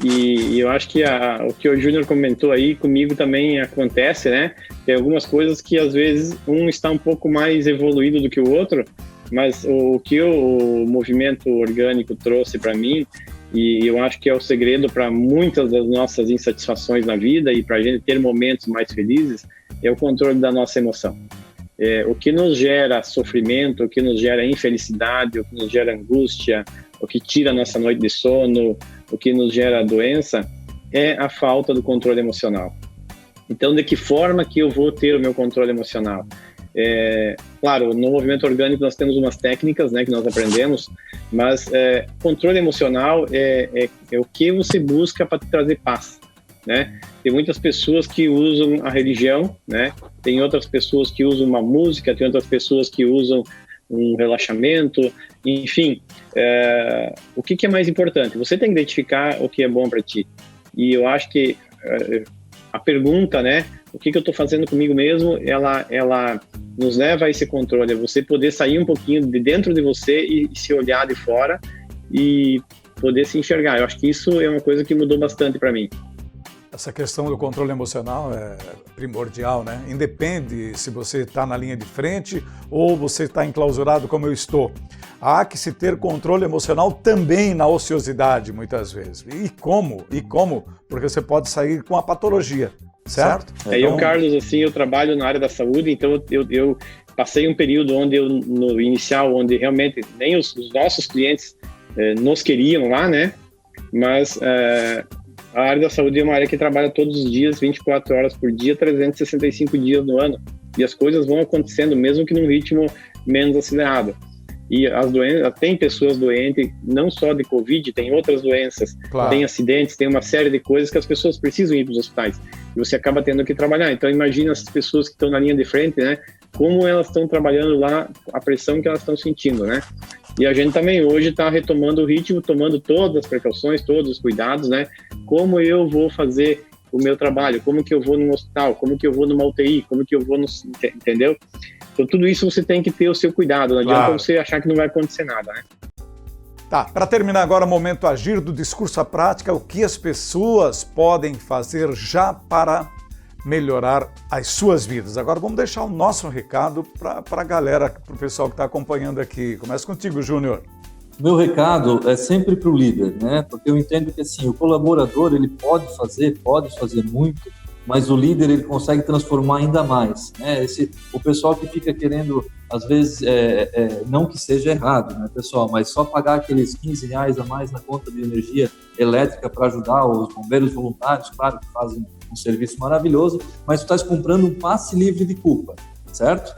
E eu acho que o que o Júnior comentou aí comigo também acontece, né? Tem algumas coisas que às vezes um está um pouco mais evoluído do que o outro, mas o que o movimento orgânico trouxe para mim, e eu acho que é o segredo para muitas das nossas insatisfações na vida e para a gente ter momentos mais felizes, é o controle da nossa emoção. O que nos gera sofrimento, o que nos gera infelicidade, o que nos gera angústia, o que tira a nossa noite de sono, o que nos gera doença, é a falta do controle emocional. Então, de que forma que eu vou ter o meu controle emocional? Claro, no movimento orgânico nós temos umas técnicas, né, que nós aprendemos, mas controle emocional é o que você busca para te trazer paz, né? Tem muitas pessoas que usam a religião, né? Tem outras pessoas que usam uma música, tem outras pessoas que usam um relaxamento, enfim. O que é mais importante? Você tem que identificar o que é bom para ti. E eu acho que a pergunta, né, o que eu estou fazendo comigo mesmo, ela nos leva a esse controle, é você poder sair um pouquinho de dentro de você e se olhar de fora e poder se enxergar. Eu acho que isso é uma coisa que mudou bastante para mim.
Essa questão do controle emocional é primordial, né? Independe se você está na linha de frente ou você está enclausurado como eu estou. Há que se ter controle emocional também na ociosidade, muitas vezes. E como? Porque você pode sair com a patologia, certo?
Eu, Carlos, assim, eu trabalho na área da saúde, então eu passei um período no inicial, onde realmente nem os nossos clientes nos queriam lá, né? Mas a área da saúde é uma área que trabalha todos os dias, 24 horas por dia, 365 dias no ano. E as coisas vão acontecendo, mesmo que num ritmo menos acelerado. E as doenças, tem pessoas doentes, não só de Covid, tem outras doenças, claro. Tem acidentes, tem uma série de coisas que as pessoas precisam ir para os hospitais. E você acaba tendo que trabalhar. Então, imagina as pessoas que estão na linha de frente, né? Como elas estão trabalhando lá, a pressão que elas estão sentindo, né? E a gente também hoje está retomando o ritmo, tomando todas as precauções, todos os cuidados, né? Como eu vou fazer o meu trabalho? Como que eu vou num hospital? Como que eu vou numa UTI? Como que eu vou entendeu? Então, tudo isso você tem que ter o seu cuidado. Não adianta você achar que não vai acontecer nada, né?
Tá, para terminar agora o momento agir do discurso à prática, o que as pessoas podem fazer já para melhorar as suas vidas? Agora vamos deixar o nosso recado para a galera, para o pessoal que está acompanhando aqui. Começa contigo, Júnior.
Meu recado é sempre para o líder, né? Porque eu entendo que assim, o colaborador ele pode fazer muito, mas o líder ele consegue transformar ainda mais, né? O pessoal que fica querendo, às vezes, não que seja errado, né, pessoal, mas só pagar aqueles R$15 a mais na conta de energia elétrica para ajudar os bombeiros voluntários, claro que fazem um serviço maravilhoso, mas tu estás comprando um passe livre de culpa, certo?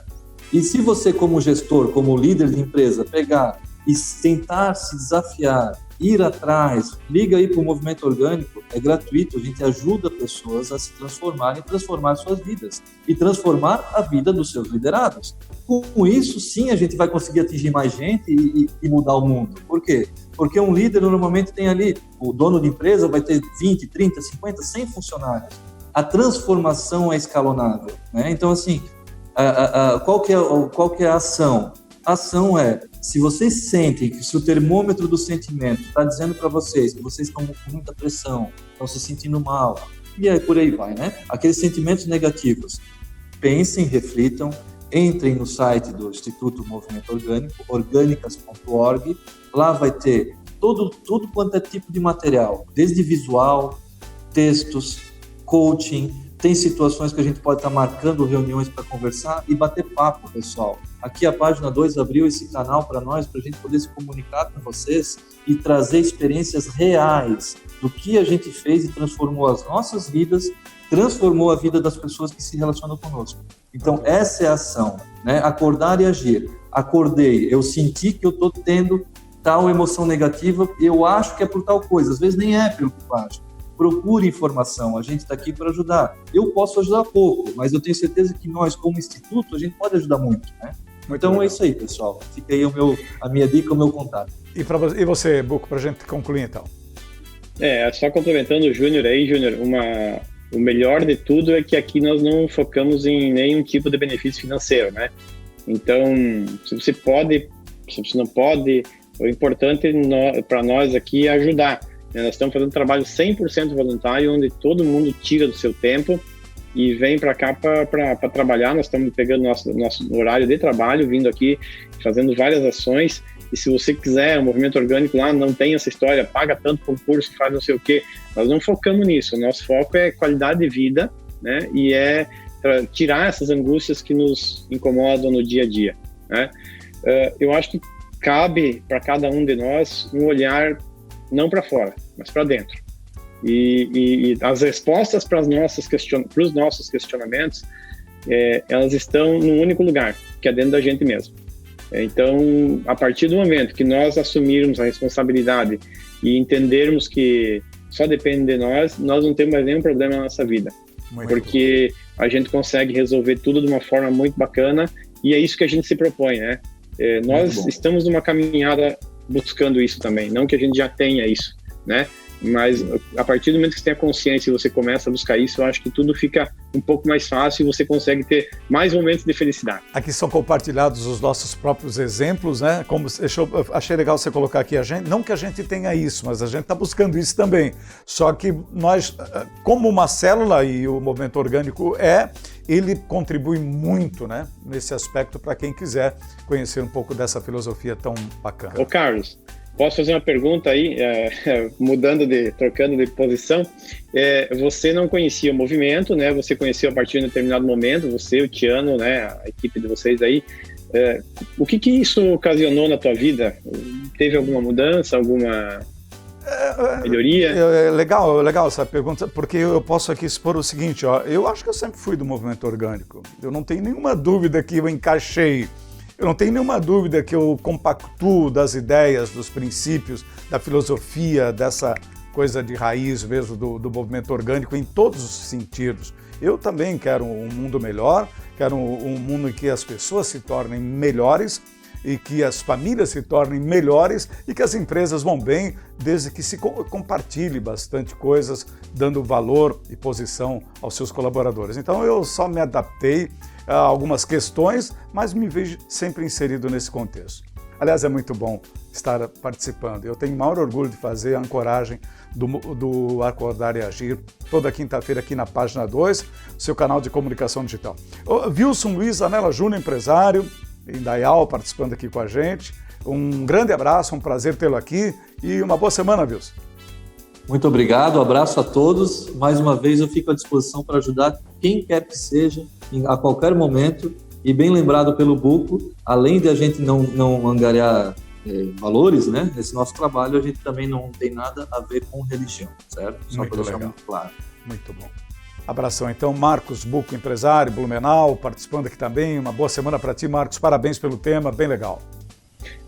E se você, como gestor, como líder de empresa, pegar e tentar se desafiar, ir atrás, liga aí para o Movimento Orgânico, é gratuito, a gente ajuda pessoas a se transformarem, transformar suas vidas e transformar a vida dos seus liderados. Com isso, sim, a gente vai conseguir atingir mais gente e mudar o mundo. Por quê? Porque um líder normalmente tem ali, o dono de empresa vai ter 20, 30, 50, 100 funcionários. A transformação é escalonável, né? Então, assim, qual que é a ação? A ação é, se vocês sentem que se o termômetro do sentimento está dizendo para vocês que vocês estão com muita pressão, estão se sentindo mal, e aí por aí vai, né? Aqueles sentimentos negativos, pensem, reflitam, entrem no site do Instituto Movimento Orgânico, orgânicas.org, lá vai ter tudo quanto é tipo de material, desde visual, textos, coaching, tem situações que a gente pode estar marcando reuniões para conversar e bater papo, pessoal. Aqui a página 2 abriu esse canal para nós, para a gente poder se comunicar com vocês e trazer experiências reais do que a gente fez e transformou as nossas vidas, transformou a vida das pessoas que se relacionam conosco. Então, essa é a ação, né? Acordar e agir. Acordei, eu senti que eu estou tendo tal emoção negativa, eu acho que é por tal coisa, às vezes nem é pelo que eu acho. Procure informação, a gente está aqui para ajudar. Eu posso ajudar pouco, mas eu tenho certeza que nós, como instituto, a gente pode ajudar muito, né? Então legal. É isso aí, pessoal. Fica aí a minha dica, o meu contato.
E você, Buco, para a gente concluir então?
Só complementando o Júnior aí, Júnior, o melhor de tudo é que aqui nós não focamos em nenhum tipo de benefício financeiro, né? Então, se você pode, se você não pode, o importante para nós aqui é ajudar. Nós estamos fazendo um trabalho 100% voluntário, onde todo mundo tira do seu tempo e vem para cá para trabalhar. Nós estamos pegando nosso horário de trabalho, vindo aqui, fazendo várias ações. E se você quiser, o Movimento Orgânico lá não tem essa história, paga tanto concurso, faz não sei o quê. Nós não focamos nisso. O nosso foco é qualidade de vida, né? E é tirar essas angústias que nos incomodam no dia a dia, né? Eu acho que cabe para cada um de nós um olhar não para fora, mas para dentro. E as respostas para os nossos questionamentos, elas estão num único lugar, que é dentro da gente mesmo. Então, a partir do momento que nós assumirmos a responsabilidade e entendermos que só depende de nós não temos mais nenhum problema na nossa vida. Porque a gente consegue resolver tudo de uma forma muito bacana e é isso que a gente se propõe, né? Nós estamos numa caminhada buscando isso também, não que a gente já tenha isso, né? mas a partir do momento que você tem a consciência e você começa a buscar isso, eu acho que tudo fica um pouco mais fácil e você consegue ter mais momentos de felicidade.
Aqui são compartilhados os nossos próprios exemplos, né? Como achei legal você colocar aqui não que a gente tenha isso, mas a gente está buscando isso também. Só que nós, como uma célula, e o movimento orgânico ele contribui muito, né, nesse aspecto para quem quiser conhecer um pouco dessa filosofia tão bacana.
Ô Carlos, posso fazer uma pergunta aí, trocando de posição? Você não conhecia o movimento, né? Você conheceu a partir de um determinado momento, você, o Tiano, né, a equipe de vocês aí. O que isso ocasionou na tua vida? Teve alguma mudança, alguma melhoria?
Legal essa pergunta, porque eu posso aqui expor o seguinte, eu acho que eu sempre fui do movimento orgânico. Eu não tenho nenhuma dúvida que eu encaixei. Eu não tenho nenhuma dúvida que eu compactuo das ideias, dos princípios, da filosofia, dessa coisa de raiz mesmo do movimento orgânico em todos os sentidos. Eu também quero um mundo melhor, quero um mundo em que as pessoas se tornem melhores e que as famílias se tornem melhores e que as empresas vão bem, desde que se compartilhe bastante coisas, dando valor e posição aos seus colaboradores. Então eu só me adaptei a algumas questões, mas me vejo sempre inserido nesse contexto. Aliás, é muito bom estar participando. Eu tenho o maior orgulho de fazer a ancoragem do Acordar e Agir toda quinta-feira aqui na Página 2, seu canal de comunicação digital. Wilson Luiz Anela Júnior, empresário, em Dayal, participando aqui com a gente. Um grande abraço, um prazer tê-lo aqui e uma boa semana, Wilson.
Muito obrigado, abraço a todos. Mais uma vez eu fico à disposição para ajudar quem quer que seja, a qualquer momento. E bem lembrado pelo Buco, além de a gente não angariar valores, né, nesse nosso trabalho, a gente também não tem nada a ver com religião, certo? Só para deixar muito claro.
Muito bom. Abração então, Marcos Buco, empresário, Blumenau, participando aqui também. Uma boa semana para ti, Marcos. Parabéns pelo tema, bem legal.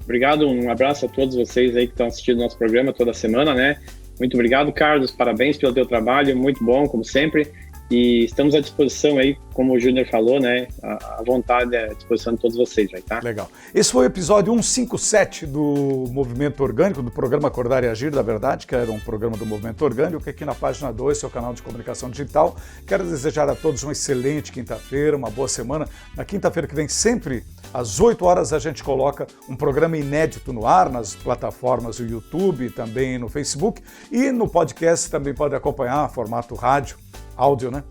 Obrigado, um abraço a todos vocês aí que estão assistindo o nosso programa toda semana, né? Muito obrigado, Carlos, parabéns pelo teu trabalho, muito bom, como sempre. E estamos à disposição aí, como o Júnior falou, né? À vontade, à disposição de todos vocês, aí, tá?
Legal. Esse foi o episódio 157 do Movimento Orgânico, do programa Acordar e Agir, da verdade, que era um programa do Movimento Orgânico, que aqui na Página 2, seu canal de comunicação digital. Quero desejar a todos uma excelente quinta-feira, uma boa semana. Na quinta-feira que vem, sempre às 8 horas, a gente coloca um programa inédito no ar, nas plataformas do YouTube, também no Facebook. E no podcast também pode acompanhar, formato rádio, áudio, né?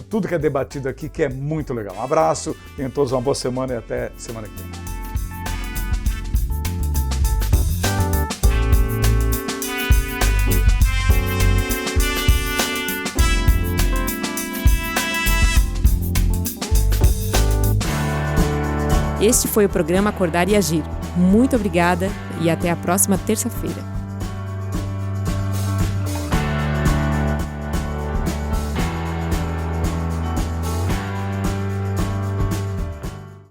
Tudo que é debatido aqui, que é muito legal. Um abraço, tenham todos uma boa semana e até semana que vem.
Este foi o programa Acordar e Agir. Muito obrigada e até a próxima terça-feira.